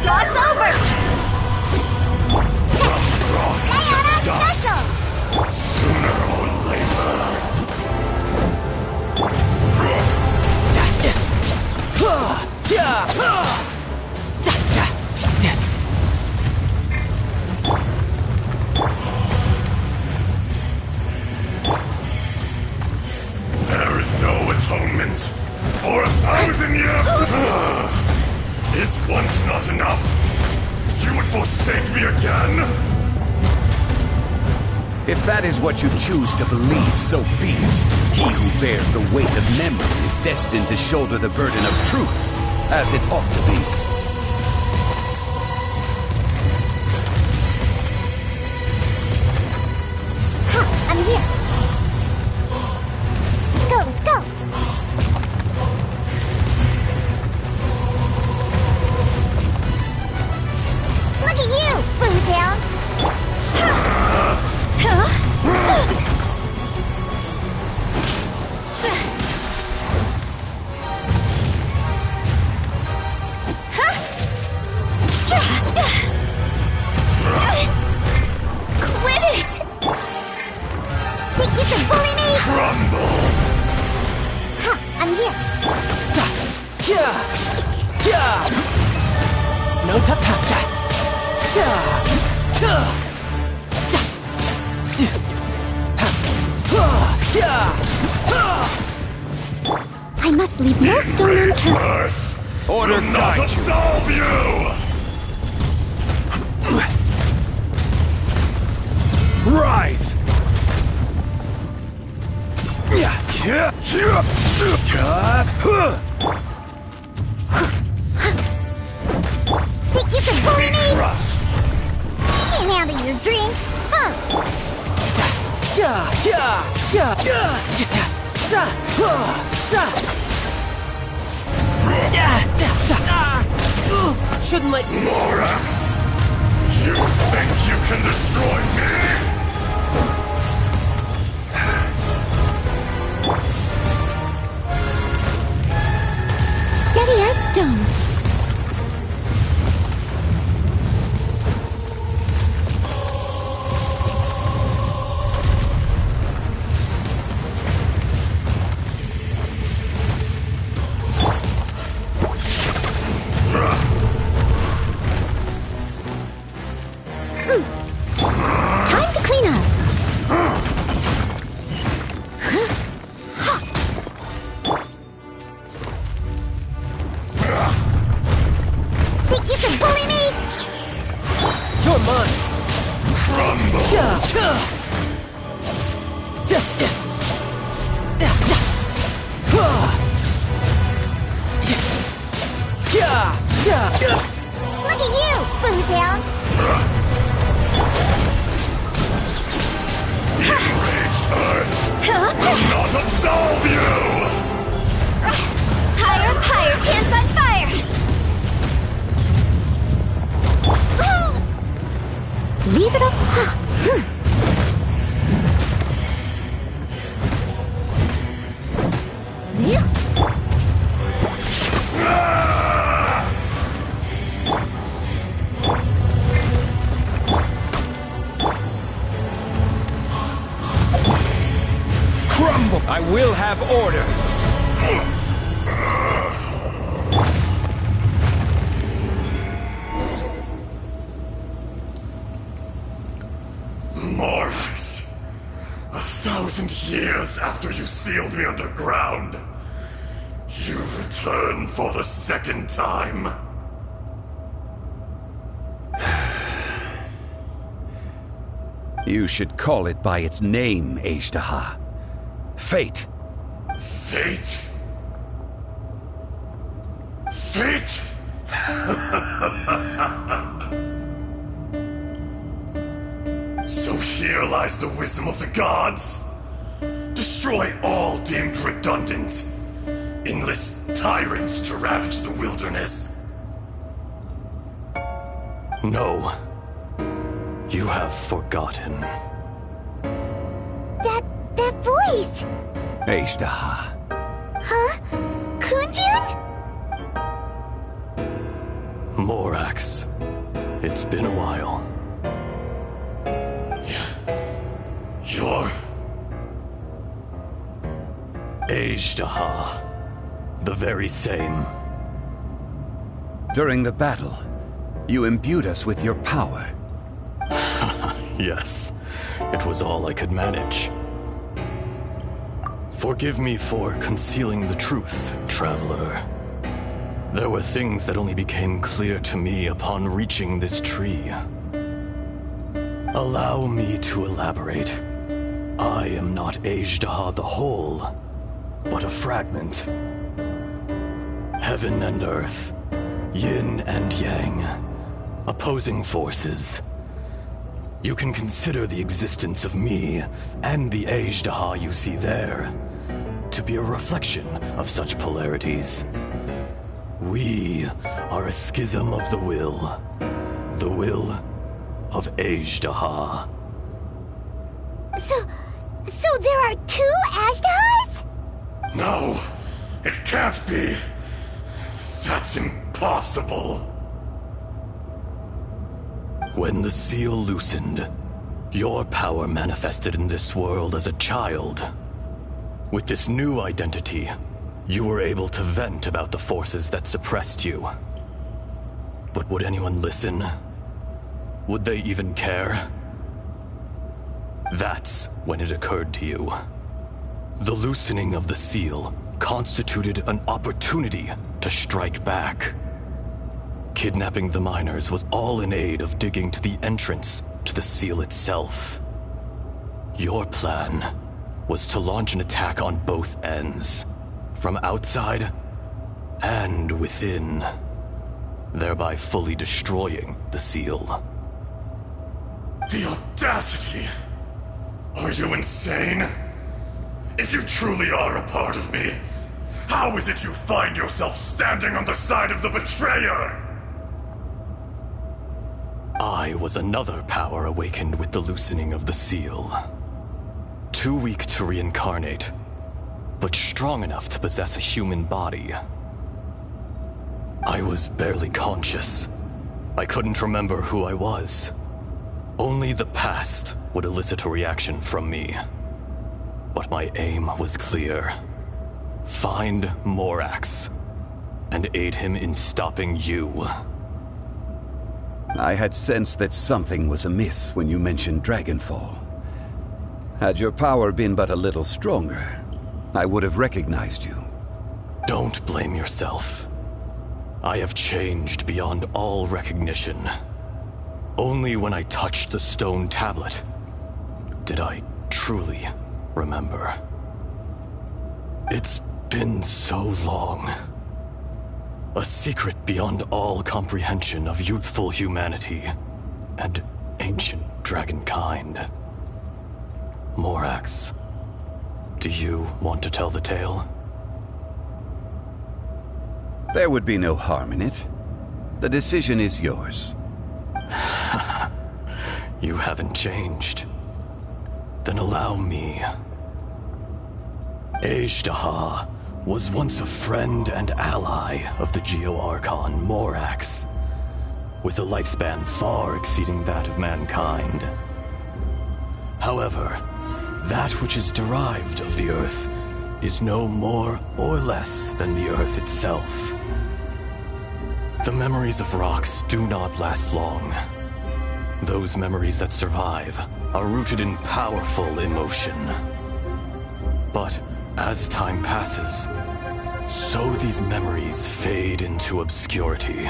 Dog's over! Rock to dust! Sooner or later! There is no atonement for 1,000 years. Is once not enough? You would forsake me again? If that is what you choose to believe, so be it. He who bears the weight of memory is destined to shoulder the burden of truth, as it ought to be. I'm here. Let's go, let's go. Look at you, Foodhound. Quit it! Think you can bully me? Crumble! I'm here. No tap. I must leave no stone unturned. Earth Order will not guide you. absolve you! Rise! Think you can bully me? Crushed! Can't handle your drink, huh? Shouldn't let you. Morax! You think you can destroy me? Steady as stone. Time to clean up. Think you can bully me? You're mine. Crumble! Look at you, Foodhound. Enraged Earth will not absolve you! Higher, pants on fire! Leave it up. Crumble! I will have order! Morax, 1,000 years after you sealed me underground, you return for the second time. You should call it by its name, Ajdaha. Fate. Fate? Fate? So here lies the wisdom of the gods. Destroy all deemed redundant. Enlist tyrants to ravage the wilderness. No. You have forgotten. That voice! Ashtaha. Huh? Kunjun? Morax. It's been a while. You're... Ashtaha. The very same. During the battle, you imbued us with your power. Yes, it was all I could manage. Forgive me for concealing the truth, Traveler. There were things that only became clear to me upon reaching this tree. Allow me to elaborate. I am not Ashtaha the whole, but a fragment. Heaven and earth, yin and yang, opposing forces. You can consider the existence of me and the Ashtaha you see there to be a reflection of such polarities. We are a schism of the will of Ashtaha. So there are two Ashtahas? No, it can't be. That's impossible. When the seal loosened, your power manifested in this world as a child. With this new identity, you were able to vent about the forces that suppressed you. But would anyone listen? Would they even care? That's when it occurred to you. The loosening of the seal constituted an opportunity to strike back. Kidnapping the miners was all in aid of digging to the entrance to the seal itself. Your plan was to launch an attack on both ends, from outside and within, thereby fully destroying the seal. The audacity! Are you insane? If you truly are a part of me, how is it you find yourself standing on the side of the betrayer? I was another power awakened with the loosening of the seal. Too weak to reincarnate, but strong enough to possess a human body. I was barely conscious. I couldn't remember who I was. Only the past would elicit a reaction from me. But my aim was clear. Find Morax, and aid him in stopping you. I had sensed that something was amiss when you mentioned Dragonfall. Had your power been but a little stronger, I would have recognized you. Don't blame yourself. I have changed beyond all recognition. Only when I touched the stone tablet did I truly remember. It's been so long. A secret beyond all comprehension of youthful humanity and ancient dragonkind. Morax, do you want to tell the tale? There would be no harm in it. The decision is yours. You haven't changed. Then allow me. Ashtaha was once a friend and ally of the Geo-Archon Morax, with a lifespan far exceeding that of mankind. However, that which is derived of the Earth is no more or less than the Earth itself. The memories of rocks do not last long. Those memories that survive are rooted in powerful emotion. But as time passes, so these memories fade into obscurity.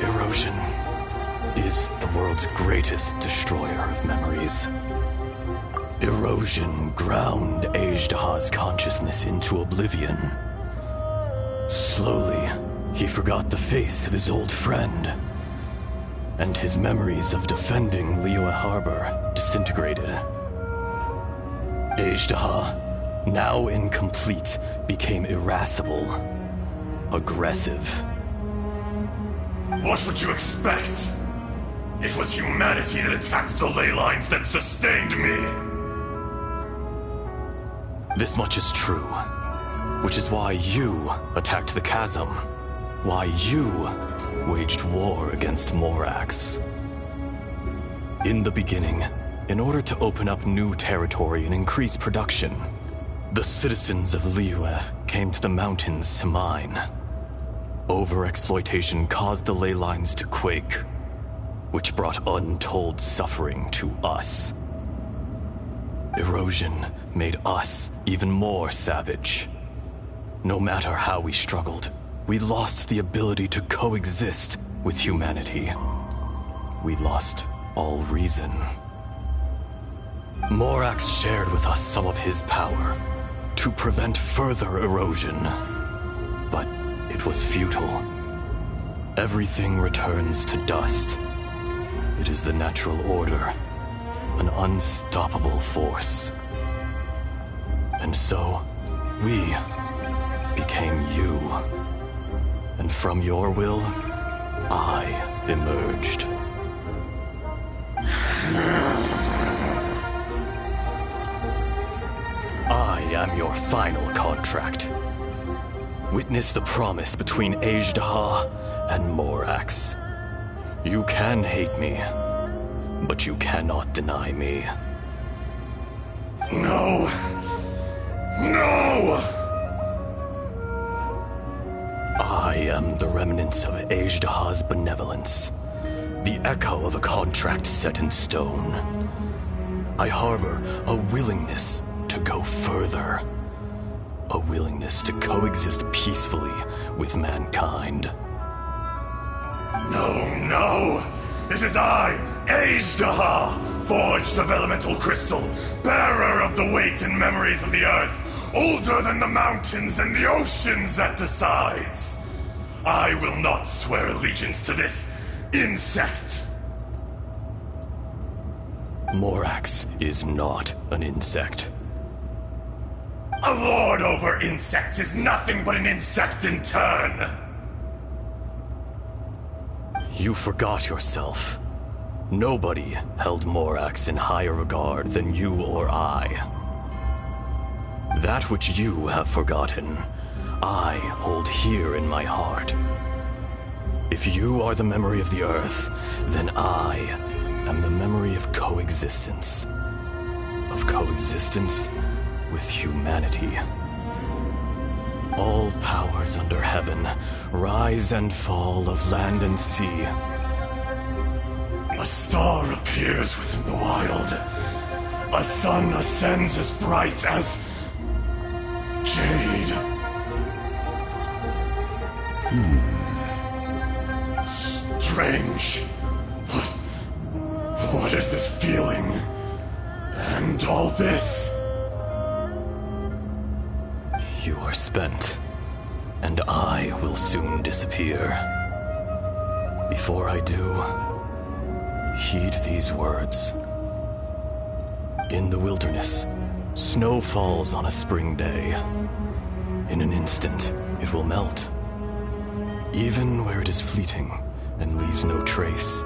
Erosion is the world's greatest destroyer of memories. Erosion ground Ashtaha's consciousness into oblivion. Slowly, he forgot the face of his old friend, and his memories of defending Liyue Harbor disintegrated. Ajdaha, now incomplete, became irascible, aggressive. What would you expect? It was humanity that attacked the ley lines that sustained me. This much is true, which is why you attacked the chasm, why you waged war against Morax. In the beginning, in order to open up new territory and increase production, the citizens of Liyue came to the mountains to mine. Overexploitation caused the ley lines to quake, which brought untold suffering to us. Erosion made us even more savage. No matter how we struggled, we lost the ability to coexist with humanity. We lost all reason. Morax shared with us some of his power to prevent further erosion, but it was futile. Everything returns to dust. It is the natural order, an unstoppable force. And so, we became you. And from your will, I emerged. I am your final contract. Witness the promise between Ajdaha and Morax. You can hate me, but you cannot deny me. No! No! I am the remnants of Ajdaha's benevolence, the echo of a contract set in stone. I harbor a willingness to go further, a willingness to coexist peacefully with mankind. No, no! It is I, Ajdaha, forged of elemental crystal, bearer of the weight and memories of the earth, older than the mountains and the oceans that decides. I will not swear allegiance to this insect. Morax is not an insect. A lord over insects is nothing but an insect in turn. You forgot yourself. Nobody held Morax in higher regard than you or I. That which you have forgotten, I hold here in my heart. If you are the memory of the Earth, then I am the memory of coexistence. Of coexistence with humanity. All powers under heaven, rise and fall of land and sea. A star appears within the wild. A sun ascends as bright as jade. Strange. What is this feeling? And all this? You are spent, and I will soon disappear. Before I do, heed these words. In the wilderness, snow falls on a spring day. In an instant, it will melt. Even where it is fleeting and leaves no trace.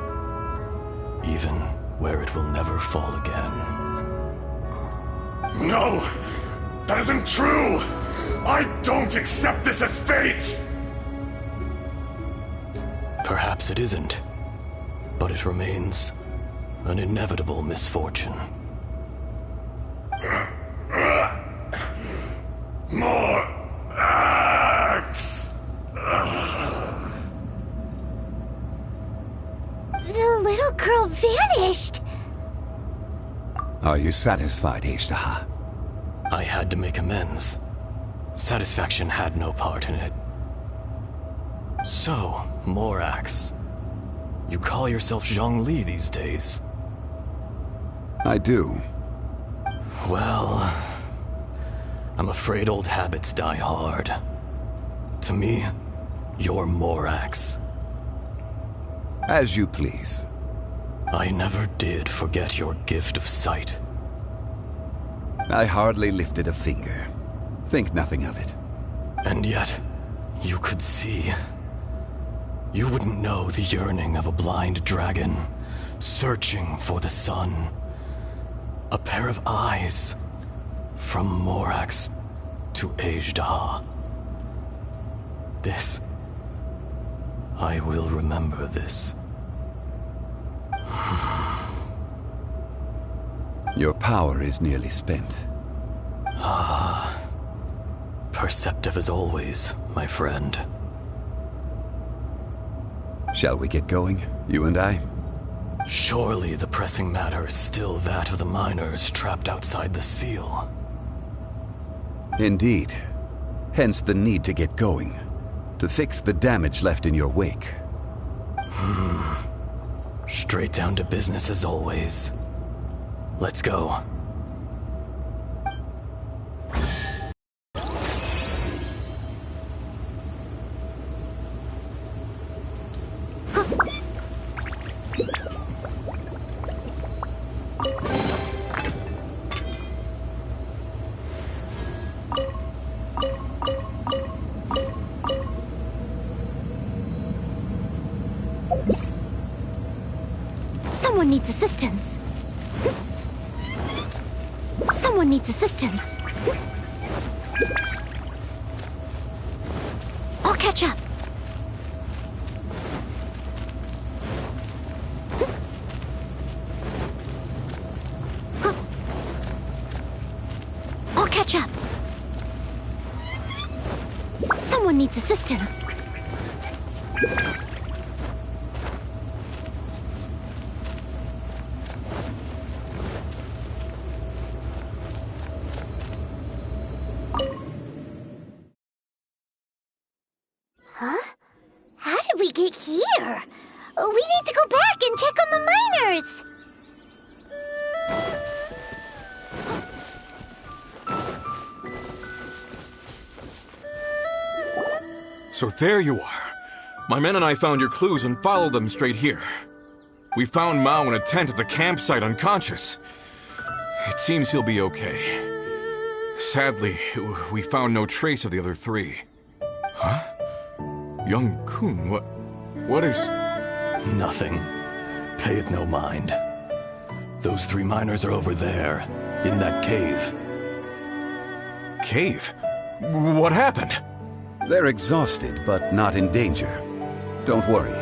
Even where it will never fall again. No! That isn't true! I don't accept this as fate! Perhaps it isn't, but it remains an inevitable misfortune. More axe! The little girl vanished! Are you satisfied, Ajdaha? I had to make amends. Satisfaction had no part in it. So, Morax, you call yourself Zhongli these days? I do. Well, I'm afraid old habits die hard. To me, you're Morax. As you please. I never did forget your gift of sight. I hardly lifted a finger. Think nothing of it. And yet, you could see. You wouldn't know the yearning of a blind dragon, searching for the sun. A pair of eyes, from Morax to Ajda. This. I will remember this. Your power is nearly spent. Ah. Perceptive as always, my friend. Shall we get going, you and I? Surely the pressing matter is still that of the miners trapped outside the seal. Indeed. Hence the need to get going. To fix the damage left in your wake. Straight down to business as always. Let's go. Someone needs assistance. Someone needs assistance. I'll catch up. I'll catch up. Someone needs assistance. Huh? How did we get here? We need to go back and check on the miners! So there you are. My men and I found your clues and followed them straight here. We found Mao in a tent at the campsite unconscious. It seems he'll be okay. Sadly, we found no trace of the other three. Huh? Young Kun, what is... Nothing. Pay it no mind. Those three miners are over there, in that cave. Cave? What happened? They're exhausted, but not in danger. Don't worry.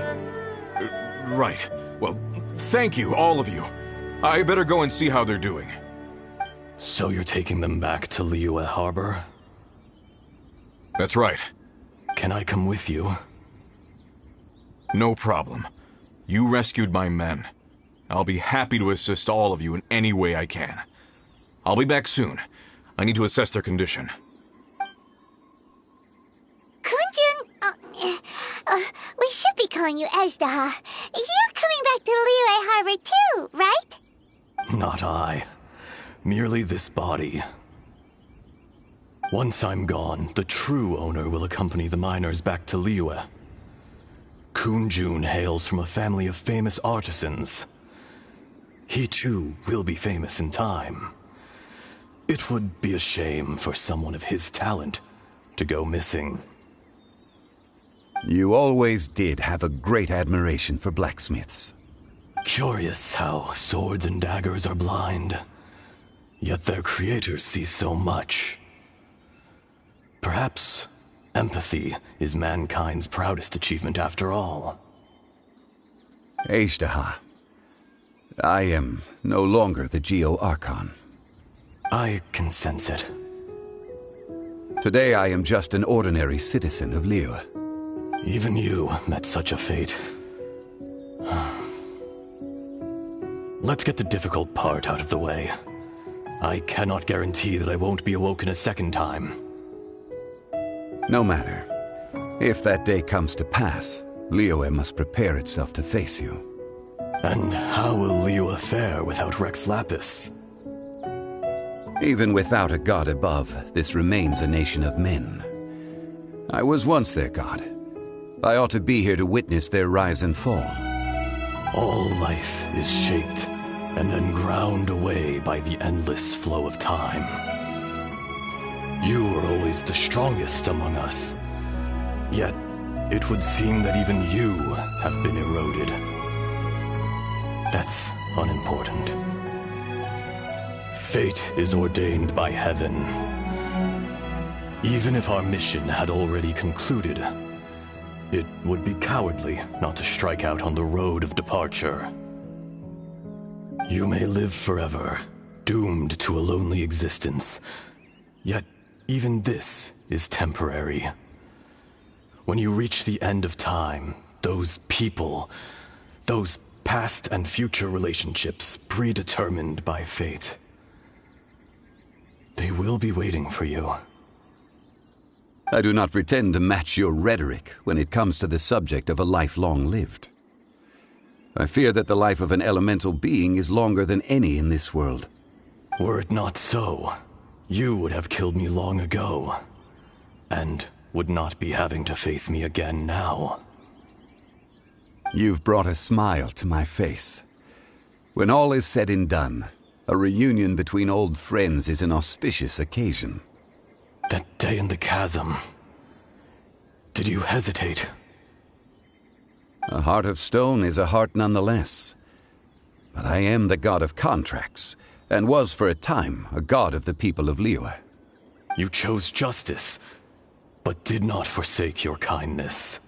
Right. Well, thank you, all of you. I better go and see how they're doing. So you're taking them back to Liyue Harbor? That's right. Can I come with you? No problem. You rescued my men. I'll be happy to assist all of you in any way I can. I'll be back soon. I need to assess their condition. Kunjun, we should be calling you Ajda. You're coming back to Liyue Harbor too, right? Not I. Merely this body. Once I'm gone, the true owner will accompany the miners back to Liyue. Kunjun hails from a family of famous artisans. He too will be famous in time. It would be a shame for someone of his talent to go missing. You always did have a great admiration for blacksmiths. Curious how swords and daggers are blind, yet their creators see so much. Perhaps empathy is mankind's proudest achievement after all. Ajda, I am no longer the Geo-Archon. I can sense it. Today I am just an ordinary citizen of Liyue. Even you met such a fate. Let's get the difficult part out of the way. I cannot guarantee that I won't be awoken a second time. No matter. If that day comes to pass, Liyue must prepare itself to face you. And how will Liyue fare without Rex Lapis? Even without a god above, this remains a nation of men. I was once their god. I ought to be here to witness their rise and fall. All life is shaped and then ground away by the endless flow of time. You were always the strongest among us, yet it would seem that even you have been eroded. That's unimportant. Fate is ordained by heaven. Even if our mission had already concluded, it would be cowardly not to strike out on the road of departure. You may live forever, doomed to a lonely existence, yet even this is temporary. When you reach the end of time, those people, those past and future relationships predetermined by fate, they will be waiting for you. I do not pretend to match your rhetoric when it comes to the subject of a life long lived. I fear that the life of an elemental being is longer than any in this world. Were it not so, you would have killed me long ago, and would not be having to face me again now. You've brought a smile to my face. When all is said and done, a reunion between old friends is an auspicious occasion. That day in the chasm, did you hesitate? A heart of stone is a heart nonetheless. But I am the god of contracts, and was for a time a god of the people of Liyue. You chose justice, but did not forsake your kindness.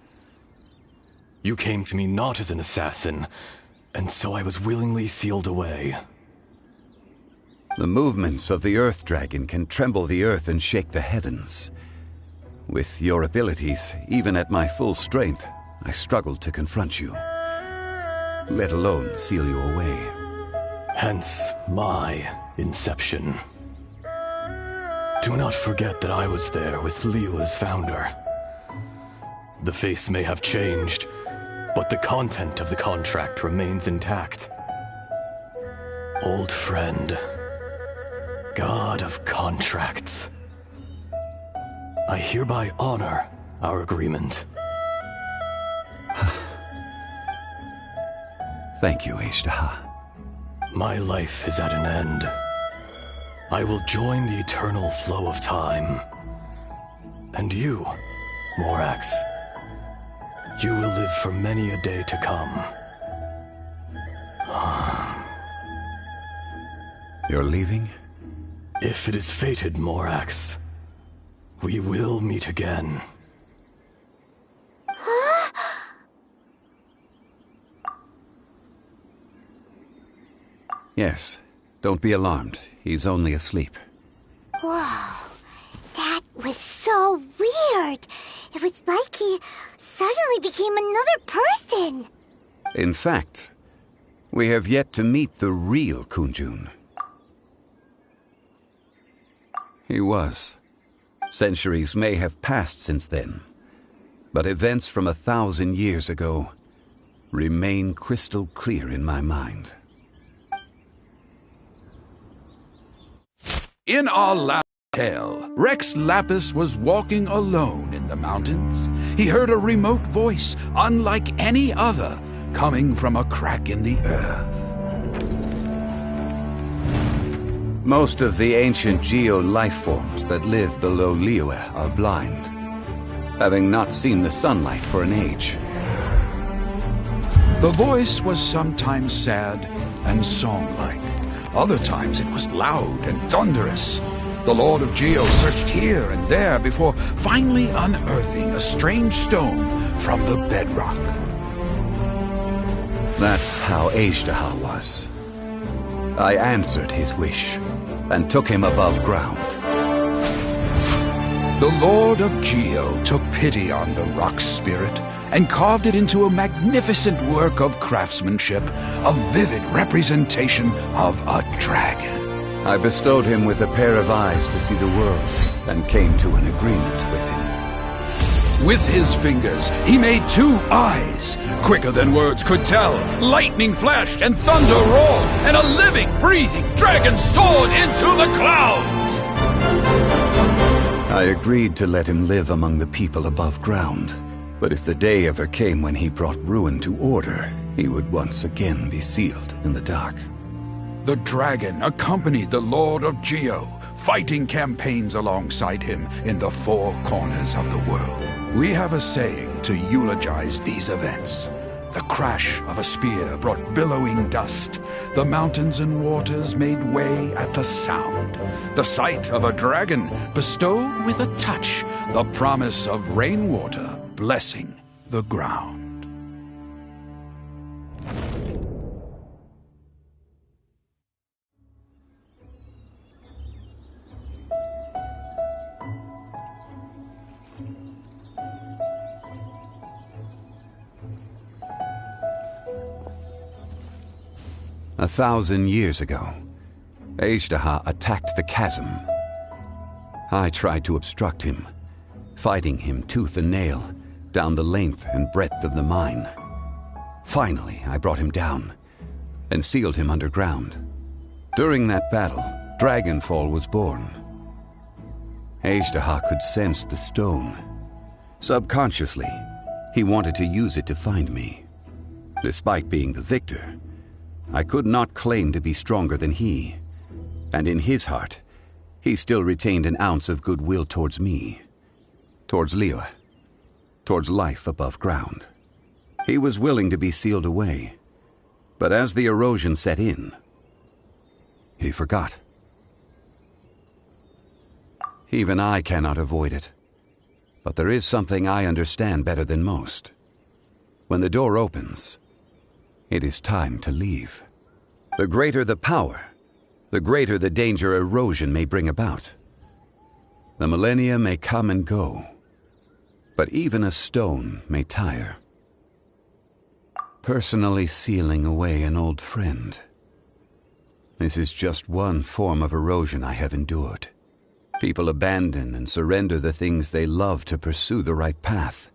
You came to me not as an assassin, and so I was willingly sealed away. The movements of the Earth Dragon can tremble the earth and shake the heavens. With your abilities, even at my full strength, I struggled to confront you, let alone seal you away. Hence my inception. Do not forget that I was there with Liyue's founder. The face may have changed, but the content of the contract remains intact. Old friend, god of contracts, I hereby honor our agreement. Thank you, Ashtaha. My life is at an end. I will join the eternal flow of time. And you, Morax, you will live for many a day to come. You're leaving? If it is fated, Morax, we will meet again. Yes. Don't be alarmed. He's only asleep. Whoa. That was so weird. It was like he suddenly became another person. In fact, we have yet to meet the real Kunjun. He was. Centuries may have passed since then, but events from 1,000 years ago remain crystal clear in my mind. In our last tale, Rex Lapis was walking alone in the mountains. He heard a remote voice, unlike any other, coming from a crack in the earth. Most of the ancient geo-life forms that live below Liyue are blind, having not seen the sunlight for an age. The voice was sometimes sad and song-like. Other times it was loud and thunderous. The Lord of Geo searched here and there before finally unearthing a strange stone from the bedrock. That's how Ashtaha was. I answered his wish and took him above ground. The Lord of Geo took pity on the rock spirit and carved it into a magnificent work of craftsmanship, a vivid representation of a dragon. I bestowed him with a pair of eyes to see the world and came to an agreement with him. With his fingers, he made 2 eyes, quicker than words could tell. Lightning flashed and thunder roared, and a living, breathing dragon soared into the clouds! I agreed to let him live among the people above ground. But if the day ever came when he brought ruin to order, he would once again be sealed in the dark. The dragon accompanied the Lord of Geo, fighting campaigns alongside him in the four corners of the world. We have a saying to eulogize these events. The crash of a spear brought billowing dust. The mountains and waters made way at the sound. The sight of a dragon bestowed with a touch the promise of rainwater blessing the ground. A 1,000 years ago, Azhdaha attacked the chasm. I tried to obstruct him, fighting him tooth and nail down the length and breadth of the mine. Finally, I brought him down and sealed him underground. During that battle, Dragonfall was born. Azhdaha could sense the stone. Subconsciously, he wanted to use it to find me. Despite being the victor, I could not claim to be stronger than he, and in his heart, he still retained an ounce of goodwill towards me, towards Liyue, towards life above ground. He was willing to be sealed away, but as the erosion set in, he forgot. Even I cannot avoid it, but there is something I understand better than most. When the door opens, it is time to leave. The greater the power, the greater the danger erosion may bring about. The millennia may come and go, but even a stone may tire. Personally sealing away an old friend. This is just one form of erosion I have endured. People abandon and surrender the things they love to pursue the right path.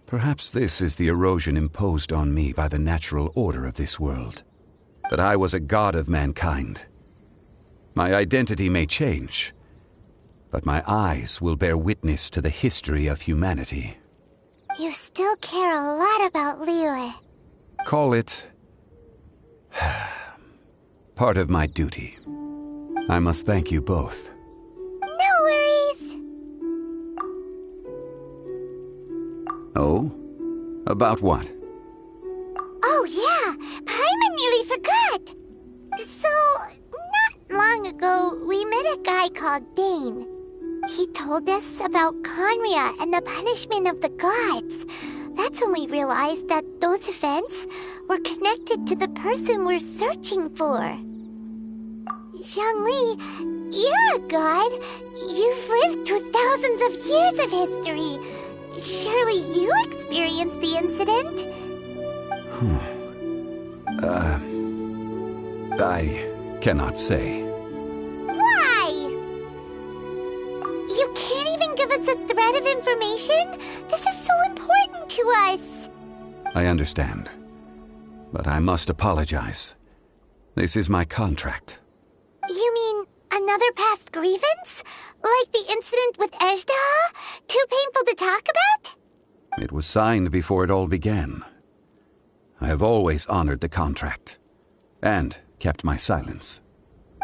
Perhaps this is the erosion imposed on me by the natural order of this world. That I was a god of mankind. My identity may change, but my eyes will bear witness to the history of humanity. You still care a lot about Liyue. Call it part of my duty. I must thank you both. No worries. Oh? About what? Oh yeah, Paimon nearly forgot. So, not long ago, we met a guy called Dane. He told us about Conria and the punishment of the gods. That's when we realized that those events were connected to the person we're searching for. Zhongli, you're a god. You've lived through thousands of years of history. Surely you experienced the incident? I cannot say. Why? You can't even give us a thread of information? This is so important to us. I understand, but I must apologize. This is my contract. You mean another past grievance? Like the incident with Azhdaha? Too painful to talk about? It was signed before it all began. I have always honored the contract, and kept my silence.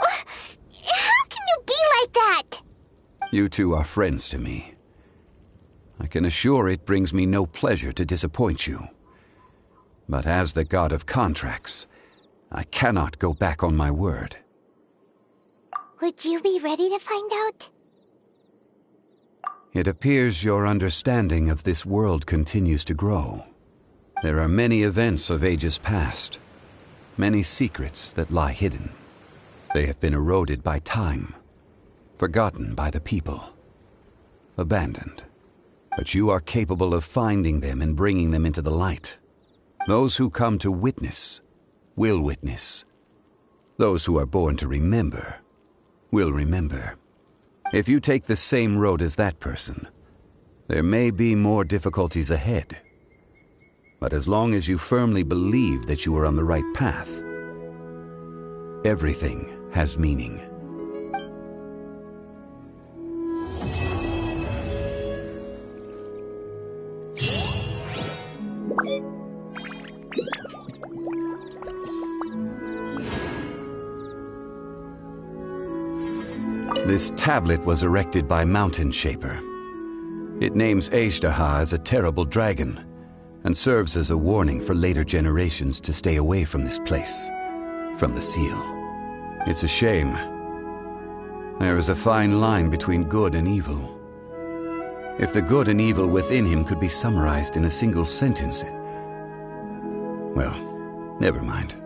How can you be like that? You two are friends to me. I can assure it brings me no pleasure to disappoint you. But as the god of contracts, I cannot go back on my word. Would you be ready to find out? It appears your understanding of this world continues to grow. There are many events of ages past, many secrets that lie hidden. They have been eroded by time, forgotten by the people, abandoned. But you are capable of finding them and bringing them into the light. Those who come to witness will witness. Those who are born to remember will remember. If you take the same road as that person, there may be more difficulties ahead. But as long as you firmly believe that you are on the right path, everything has meaning. This tablet was erected by Mountain Shaper. It names Azhdaha as a terrible dragon, and serves as a warning for later generations to stay away from this place, from the seal. It's a shame. There is a fine line between good and evil. If the good and evil within him could be summarized in a single sentence... Well, never mind.